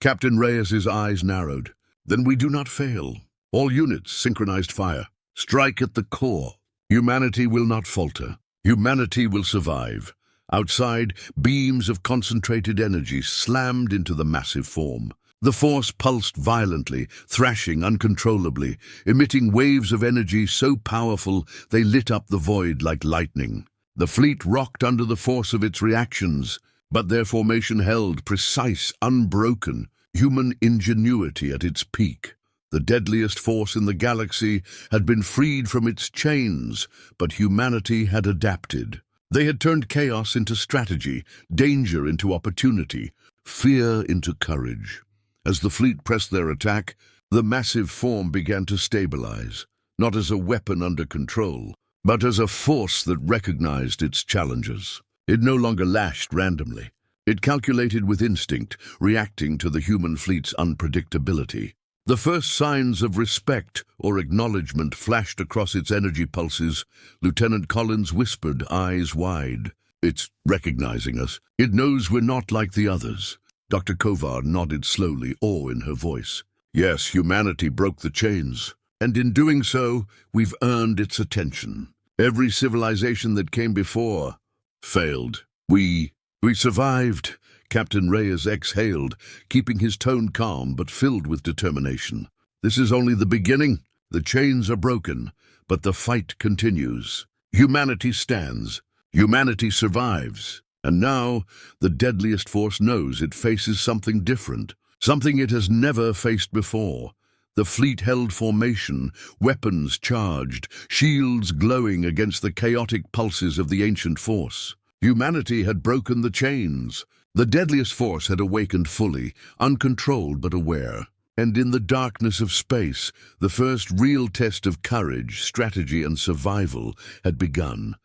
Captain Reyes's eyes narrowed. "Then we do not fail. All units, synchronized fire. Strike at the core. Humanity will not falter. Humanity will survive. Outside, beams of concentrated energy slammed into the massive form. The force pulsed violently, thrashing uncontrollably, emitting waves of energy so powerful they lit up the void like lightning. The fleet rocked under the force of its reactions, but their formation held, precise, unbroken, human ingenuity at its peak. The deadliest force in the galaxy had been freed from its chains, but humanity had adapted. They had turned chaos into strategy, danger into opportunity, fear into courage. As the fleet pressed their attack, the massive form began to stabilize, not as a weapon under control, but as a force that recognized its challenges. It no longer lashed randomly. It calculated with instinct, reacting to the human fleet's unpredictability. The first signs of respect or acknowledgement flashed across its energy pulses. Lieutenant Collins whispered, eyes wide. "It's recognizing us. It knows we're not like the others." Dr. Kovar nodded slowly, awe in her voice. "Yes, humanity broke the chains, and in doing so, we've earned its attention. Every civilization that came before failed. We survived." Captain Reyes exhaled, keeping his tone calm but filled with determination. "This is only the beginning. The chains are broken, but the fight continues. Humanity stands. Humanity survives. And now, the deadliest force knows it faces something different, something it has never faced before. The fleet held formation, weapons charged, shields glowing against the chaotic pulses of the ancient force. Humanity had broken the chains. The deadliest force had awakened fully, uncontrolled but aware. And in the darkness of space, the first real test of courage, strategy, and survival had begun.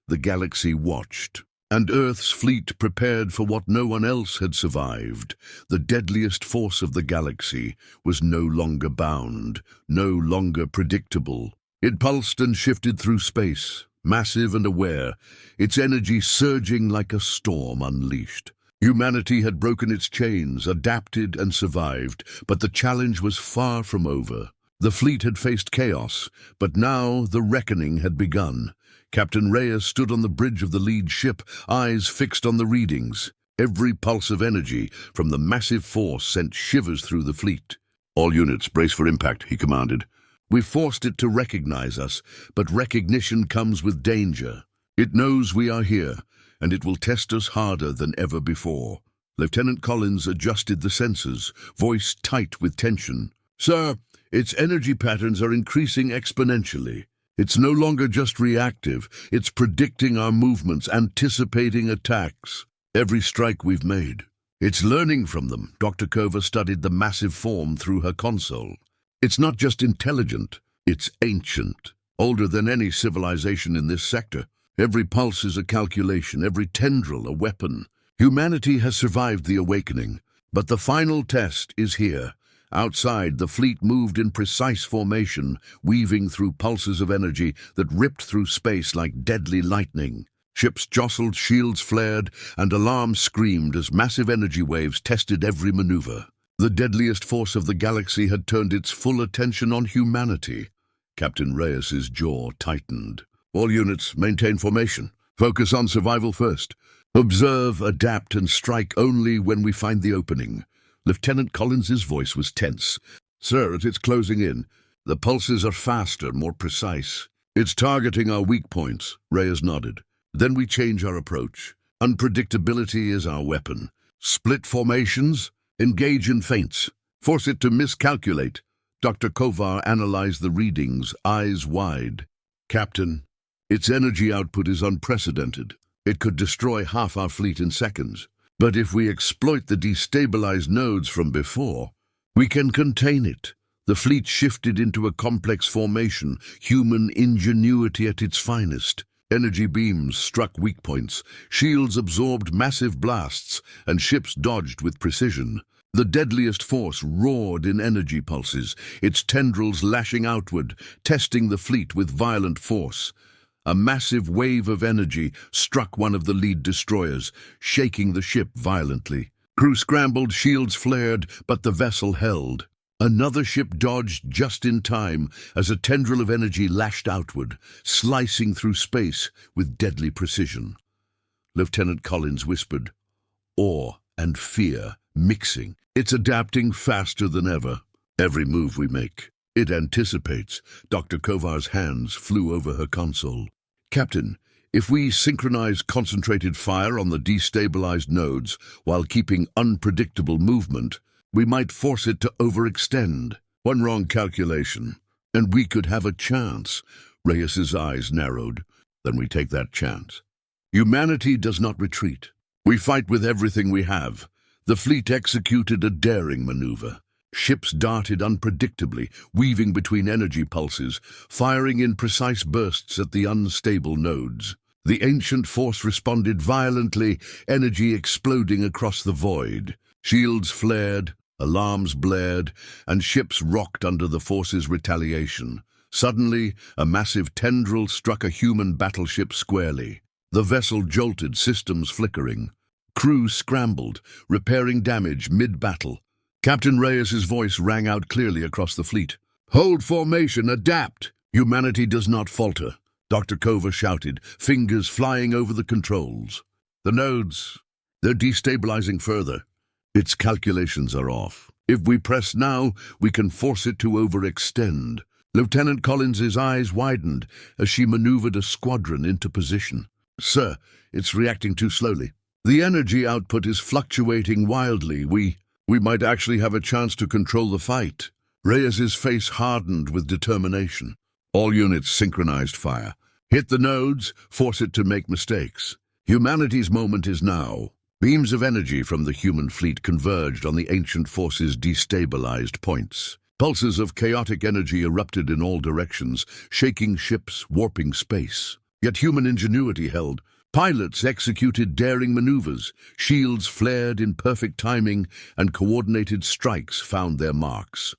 The galaxy watched, and Earth's fleet prepared for what no one else had survived. The deadliest force of the galaxy was no longer bound, no longer predictable. It pulsed and shifted through space, massive and aware, its energy surging like a storm unleashed. Humanity had broken its chains, adapted and survived, but the challenge was far from over. The fleet had faced chaos, but now the reckoning had begun. Captain Reyes stood on the bridge of the lead ship, eyes fixed on the readings. Every pulse of energy from the massive force sent shivers through the fleet. "All units, brace for impact," he commanded. "We've forced it to recognize us, but recognition comes with danger. It knows we are here, and it will test us harder than ever before." Lieutenant Collins adjusted the sensors, voice tight with tension. "Sir, its energy patterns are increasing exponentially. It's no longer just reactive, it's predicting our movements, anticipating attacks. Every strike we've made. It's learning from them." Dr. Kova studied the massive form through her console. "It's not just intelligent, it's ancient, older than any civilization in this sector. Every pulse is a calculation, every tendril a weapon. Humanity has survived the awakening, but the final test is here. Outside, the fleet moved in precise formation, weaving through pulses of energy that ripped through space like deadly lightning. Ships jostled, shields flared, and alarms screamed as massive energy waves tested every maneuver. The deadliest force of the galaxy had turned its full attention on humanity. Captain Reyes's jaw tightened. "All units, maintain formation. Focus on survival first. Observe, adapt, and strike only when we find the opening." Lieutenant Collins's voice was tense. "Sir, it's closing in. The pulses are faster, more precise. It's targeting our weak points." Reyes nodded. "Then we change our approach. Unpredictability is our weapon. Split formations, engage in feints, force it to miscalculate." Dr. Kovar analyzed the readings, eyes wide. "Captain, its energy output is unprecedented. It could destroy half our fleet in seconds. But if we exploit the destabilized nodes from before, we can contain it." The fleet shifted into a complex formation, human ingenuity at its finest. Energy beams struck weak points, shields absorbed massive blasts, and ships dodged with precision. The deadliest force roared in energy pulses, its tendrils lashing outward, testing the fleet with violent force. A massive wave of energy struck one of the lead destroyers, shaking the ship violently. Crew scrambled, shields flared, but the vessel held. Another ship dodged just in time as a tendril of energy lashed outward, slicing through space with deadly precision. Lieutenant Collins whispered. Awe and fear mixing. It's adapting faster than ever. Every move we make, it anticipates. Dr. Kovar's hands flew over her console. Captain, if we synchronize concentrated fire on the destabilized nodes while keeping unpredictable movement, we might force it to overextend. One wrong calculation, and we could have a chance. Reyes's eyes narrowed. Then we take that chance. Humanity does not retreat. We fight with everything we have. The fleet executed a daring maneuver. Ships darted unpredictably, weaving between energy pulses, firing in precise bursts at the unstable nodes. The ancient force responded violently, energy exploding across the void. Shields flared, alarms blared, and ships rocked under the force's retaliation. Suddenly, a massive tendril struck a human battleship squarely. The vessel jolted, systems flickering. Crews scrambled, repairing damage mid-battle. Captain Reyes's voice rang out clearly across the fleet. "Hold formation, adapt! Humanity does not falter," Dr. Kovar shouted, fingers flying over the controls. "The nodes, they're destabilizing further. Its calculations are off. If we press now, we can force it to overextend." Lieutenant Collins's eyes widened as she maneuvered a squadron into position. "Sir, it's reacting too slowly. The energy output is fluctuating wildly. We might actually have a chance to control the fight." Reyes's face hardened with determination. "All units synchronized fire. Hit the nodes, force it to make mistakes. Humanity's moment is now." Beams of energy from the human fleet converged on the ancient force's destabilized points. Pulses of chaotic energy erupted in all directions, shaking ships, warping space. Yet human ingenuity held. Pilots executed daring maneuvers, shields flared in perfect timing, and coordinated strikes found their marks.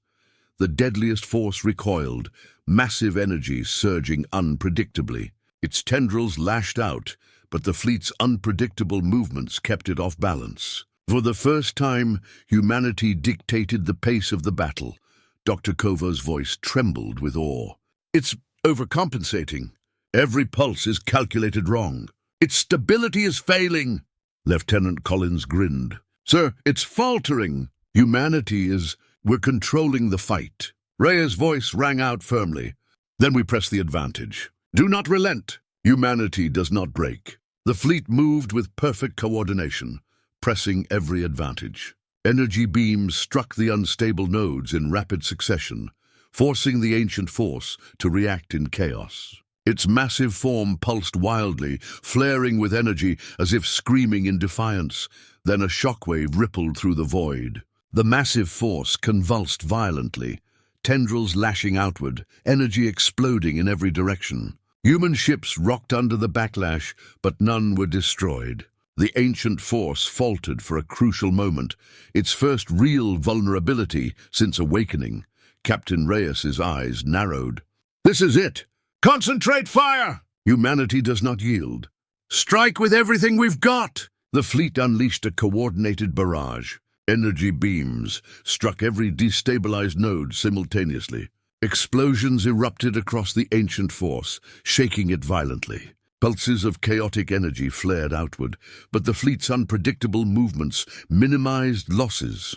The deadliest force recoiled, massive energy surging unpredictably. Its tendrils lashed out, but the fleet's unpredictable movements kept it off balance. For the first time, humanity dictated the pace of the battle. Dr. Kovar's voice trembled with awe. "It's overcompensating. Every pulse is calculated wrong. Its stability is failing." Lieutenant Collins grinned. "Sir, it's faltering. We're controlling the fight." Reyes' voice rang out firmly. "Then we press the advantage. Do not relent. Humanity does not break." The fleet moved with perfect coordination, pressing every advantage. Energy beams struck the unstable nodes in rapid succession, forcing the ancient force to react in chaos. Its massive form pulsed wildly, flaring with energy as if screaming in defiance. Then a shockwave rippled through the void. The massive force convulsed violently, tendrils lashing outward, energy exploding in every direction. Human ships rocked under the backlash, but none were destroyed. The ancient force faltered for a crucial moment, its first real vulnerability since awakening. Captain Reyes's eyes narrowed. "This is it! Concentrate fire! Humanity does not yield. Strike with everything we've got!" The fleet unleashed a coordinated barrage. Energy beams struck every destabilized node simultaneously. Explosions erupted across the ancient force, shaking it violently. Pulses of chaotic energy flared outward, but the fleet's unpredictable movements minimized losses.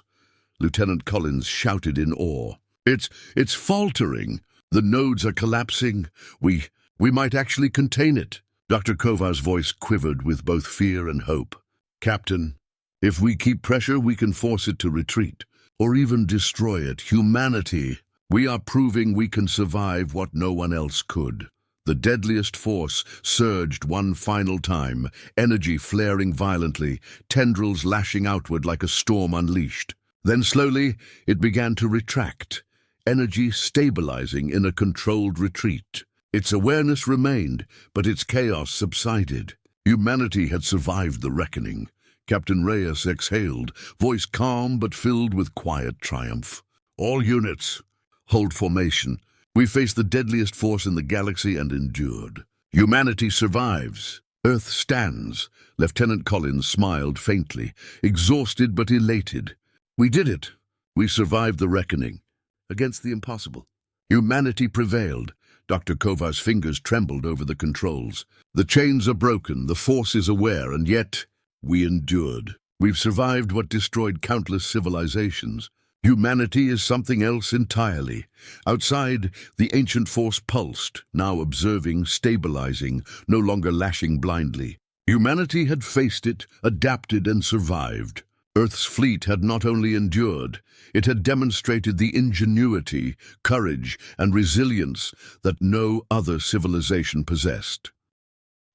Lieutenant Collins shouted in awe. It's faltering. The nodes are collapsing. We might actually contain it." Dr. Kovar's voice quivered with both fear and hope. "Captain, if we keep pressure, we can force it to retreat, or even destroy it. Humanity, we are proving we can survive what no one else could." The deadliest force surged one final time, energy flaring violently, tendrils lashing outward like a storm unleashed. Then slowly, it began to retract, energy stabilizing in a controlled retreat. Its awareness remained, but its chaos subsided. Humanity had survived the reckoning. Captain Reyes exhaled, voice calm but filled with quiet triumph. "All units, hold formation. We faced the deadliest force in the galaxy and endured. Humanity survives. Earth stands." Lieutenant Collins smiled faintly, exhausted but elated. "We did it. We survived the reckoning. Against the impossible. Humanity prevailed. Dr. Kovar's fingers trembled over the controls. The chains are broken, the force is aware, and yet we endured. We've survived what destroyed countless civilizations. Humanity is something else entirely. Outside, the ancient force pulsed, now observing, stabilizing, no longer lashing blindly. Humanity had faced it, adapted, and survived. Earth's fleet had not only endured, it had demonstrated the ingenuity, courage, and resilience that no other civilization possessed.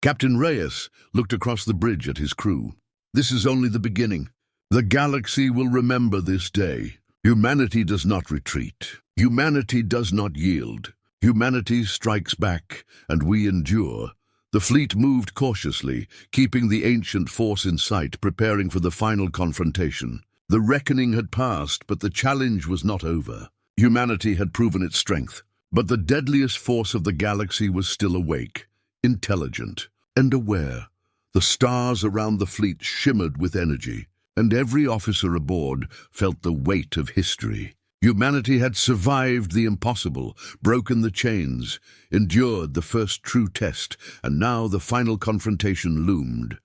Captain Reyes looked across the bridge at his crew. This is only the beginning. The galaxy will remember this day. Humanity does not retreat. Humanity does not yield. Humanity strikes back, and we endure. The fleet moved cautiously, keeping the ancient force in sight, preparing for the final confrontation. The reckoning had passed, but the challenge was not over. Humanity had proven its strength, but the deadliest force of the galaxy was still awake, intelligent, and aware. The stars around the fleet shimmered with energy, and every officer aboard felt the weight of history. Humanity had survived the impossible, broken the chains, endured the first true test, and now the final confrontation loomed.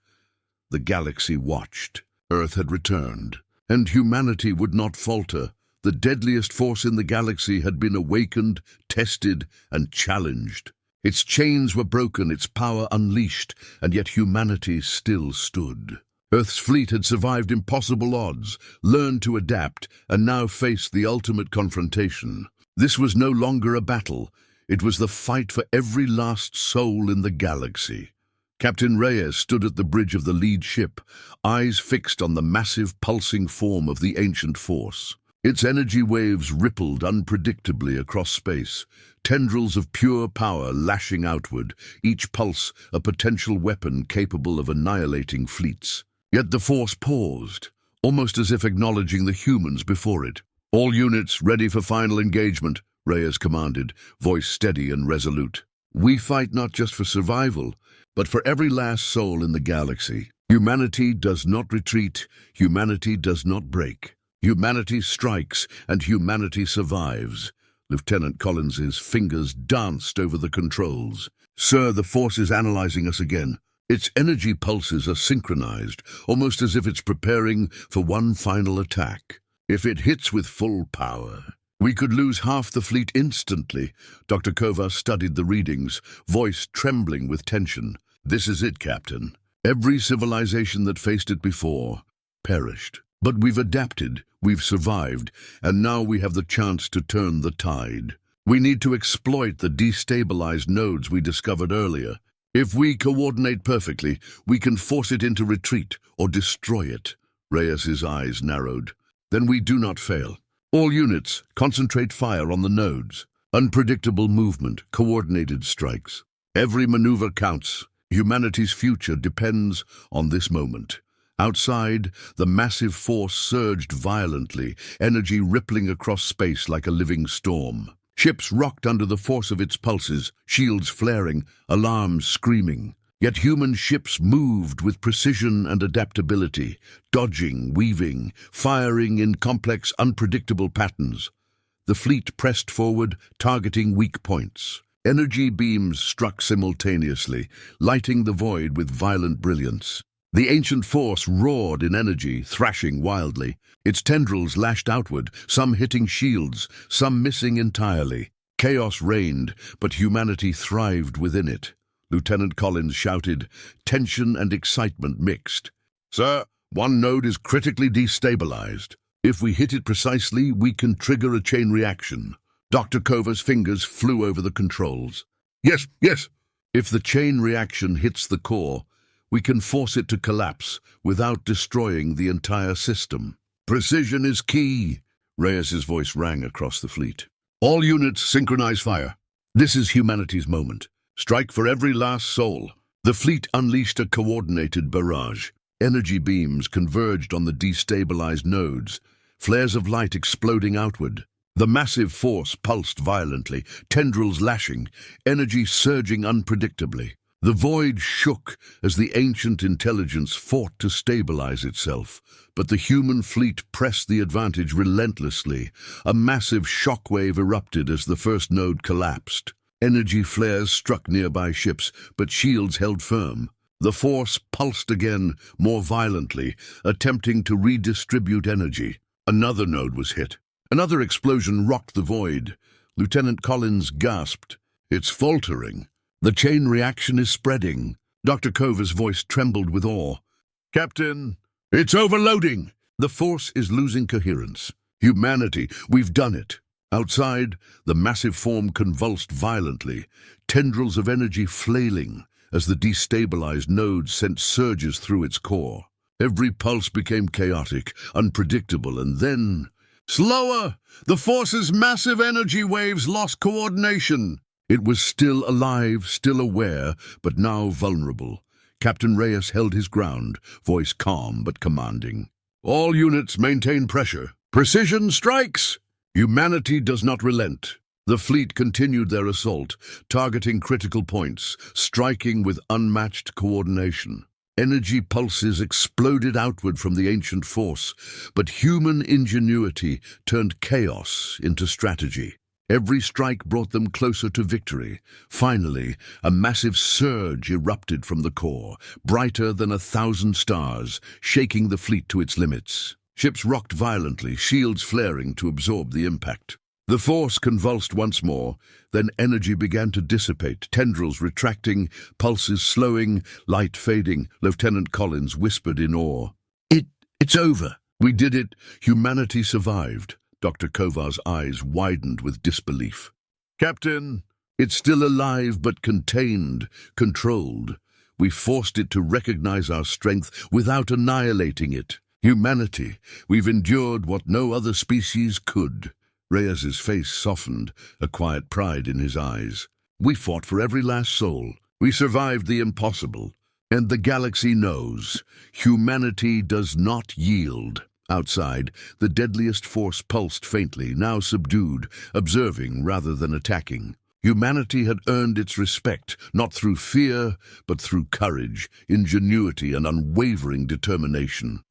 The galaxy watched. Earth had returned, and humanity would not falter. The deadliest force in the galaxy had been awakened, tested, and challenged. Its chains were broken, its power unleashed, and yet humanity still stood. Earth's fleet had survived impossible odds, learned to adapt, and now faced the ultimate confrontation. This was no longer a battle. It was the fight for every last soul in the galaxy. Captain Reyes stood at the bridge of the lead ship, eyes fixed on the massive, pulsing form of the ancient force. Its energy waves rippled unpredictably across space, tendrils of pure power lashing outward, each pulse a potential weapon capable of annihilating fleets. Yet the force paused, almost as if acknowledging the humans before it. "All units ready for final engagement," Reyes commanded, voice steady and resolute. "We fight not just for survival, but for every last soul in the galaxy. Humanity does not retreat, humanity does not break. Humanity strikes, and humanity survives." Lieutenant Collins's fingers danced over the controls. "Sir, the force is analyzing us again. Its energy pulses are synchronized, almost as if it's preparing for one final attack. If it hits with full power, we could lose half the fleet instantly." Dr. Kovar studied the readings, voice trembling with tension. "This is it, Captain. Every civilization that faced it before perished. But we've adapted, we've survived, and now we have the chance to turn the tide. We need to exploit the destabilized nodes we discovered earlier. If we coordinate perfectly, we can force it into retreat or destroy it." Reyes's eyes narrowed. "Then we do not fail. All units, concentrate fire on the nodes. Unpredictable movement, coordinated strikes. Every maneuver counts. Humanity's future depends on this moment." Outside, the massive force surged violently, energy rippling across space like a living storm. Ships rocked under the force of its pulses, shields flaring, alarms screaming. Yet human ships moved with precision and adaptability, dodging, weaving, firing in complex, unpredictable patterns. The fleet pressed forward, targeting weak points. Energy beams struck simultaneously, lighting the void with violent brilliance. The ancient force roared in energy, thrashing wildly. Its tendrils lashed outward, some hitting shields, some missing entirely. Chaos reigned, but humanity thrived within it. Lieutenant Collins shouted, tension and excitement mixed. "Sir, one node is critically destabilized. If we hit it precisely, we can trigger a chain reaction." Dr. Kovar's fingers flew over the controls. Yes. If the chain reaction hits the core, we can force it to collapse without destroying the entire system. "Precision is key," Reyes's voice rang across the fleet. "All units synchronize fire. This is humanity's moment. Strike for every last soul." The fleet unleashed a coordinated barrage. Energy beams converged on the destabilized nodes, flares of light exploding outward. The massive force pulsed violently, tendrils lashing, energy surging unpredictably. The void shook as the ancient intelligence fought to stabilize itself, but the human fleet pressed the advantage relentlessly. A massive shockwave erupted as the first node collapsed. Energy flares struck nearby ships, but shields held firm. The force pulsed again, more violently, attempting to redistribute energy. Another node was hit. Another explosion rocked the void. Lieutenant Collins gasped. "It's faltering. The chain reaction is spreading." Dr. Cover's voice trembled with awe. "Captain, it's overloading! The force is losing coherence. Humanity, we've done it." Outside, the massive form convulsed violently, tendrils of energy flailing as the destabilized node sent surges through its core. Every pulse became chaotic, unpredictable, and then... Slower! The force's massive energy waves lost coordination. It was still alive, still aware, but now vulnerable. Captain Reyes held his ground, voice calm but commanding. "All units maintain pressure. Precision strikes!" Humanity does not relent. The fleet continued their assault, targeting critical points, striking with unmatched coordination. Energy pulses exploded outward from the ancient force, but human ingenuity turned chaos into strategy. Every strike brought them closer to victory. Finally, a massive surge erupted from the core, brighter than 1,000 stars, shaking the fleet to its limits. Ships rocked violently, shields flaring to absorb the impact. The force convulsed once more, then energy began to dissipate, tendrils retracting, pulses slowing, light fading. Lieutenant Collins whispered in awe. It's over. We did it. Humanity survived." Dr. Kovar's eyes widened with disbelief. "Captain, it's still alive but contained, controlled. We forced it to recognize our strength without annihilating it. Humanity, we've endured what no other species could." Reyes's face softened, a quiet pride in his eyes. "We fought for every last soul. We survived the impossible. And the galaxy knows, humanity does not yield." Outside, the deadliest force pulsed faintly, now subdued, observing rather than attacking. Humanity had earned its respect, not through fear, but through courage, ingenuity, and unwavering determination.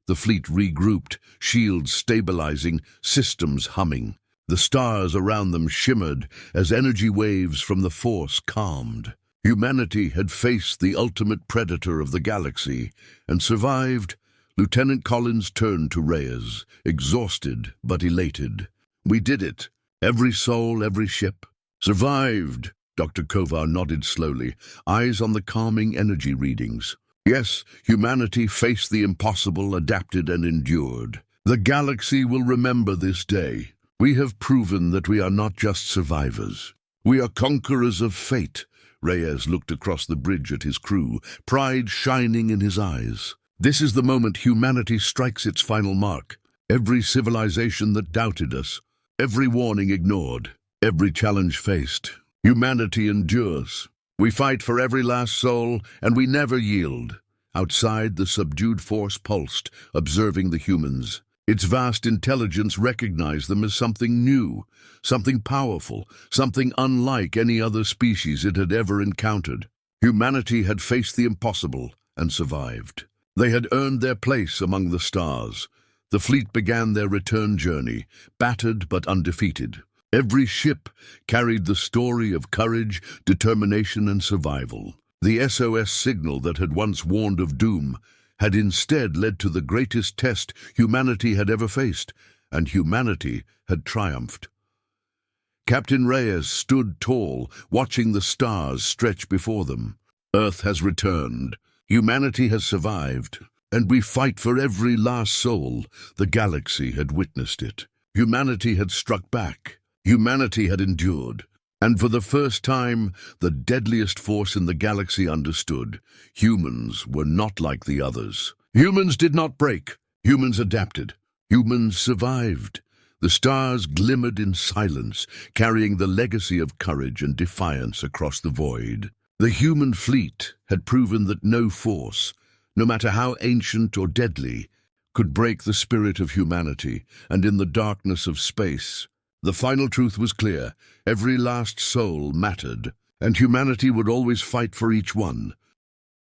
The fleet regrouped, shields stabilizing, systems humming. The stars around them shimmered as energy waves from the force calmed. Humanity had faced the ultimate predator of the galaxy and survived. Lieutenant Collins turned to Reyes, exhausted but elated. "We did it. Every soul, every ship. Survived." Dr. Kovar nodded slowly, eyes on the calming energy readings. "Yes, humanity faced the impossible, adapted and endured. The galaxy will remember this day. We have proven that we are not just survivors. We are conquerors of fate." Reyes looked across the bridge at his crew, pride shining in his eyes. "This is the moment humanity strikes its final mark. Every civilization that doubted us, every warning ignored, every challenge faced. Humanity endures. We fight for every last soul, and we never yield." Outside, the subdued force pulsed, observing the humans. Its vast intelligence recognized them as something new, something powerful, something unlike any other species it had ever encountered. Humanity had faced the impossible and survived. They had earned their place among the stars. The fleet began their return journey, battered but undefeated. Every ship carried the story of courage, determination, and survival. The SOS signal that had once warned of doom had instead led to the greatest test humanity had ever faced, and humanity had triumphed. Captain Reyes stood tall, watching the stars stretch before them. "Earth has returned. Humanity has survived, and we fight for every last soul." The galaxy had witnessed it. Humanity had struck back. Humanity had endured. And for the first time, the deadliest force in the galaxy understood. Humans were not like the others. Humans did not break. Humans adapted. Humans survived. The stars glimmered in silence, carrying the legacy of courage and defiance across the void. The human fleet had proven that no force, no matter how ancient or deadly, could break the spirit of humanity, and in the darkness of space, the final truth was clear. Every last soul mattered, and humanity would always fight for each one.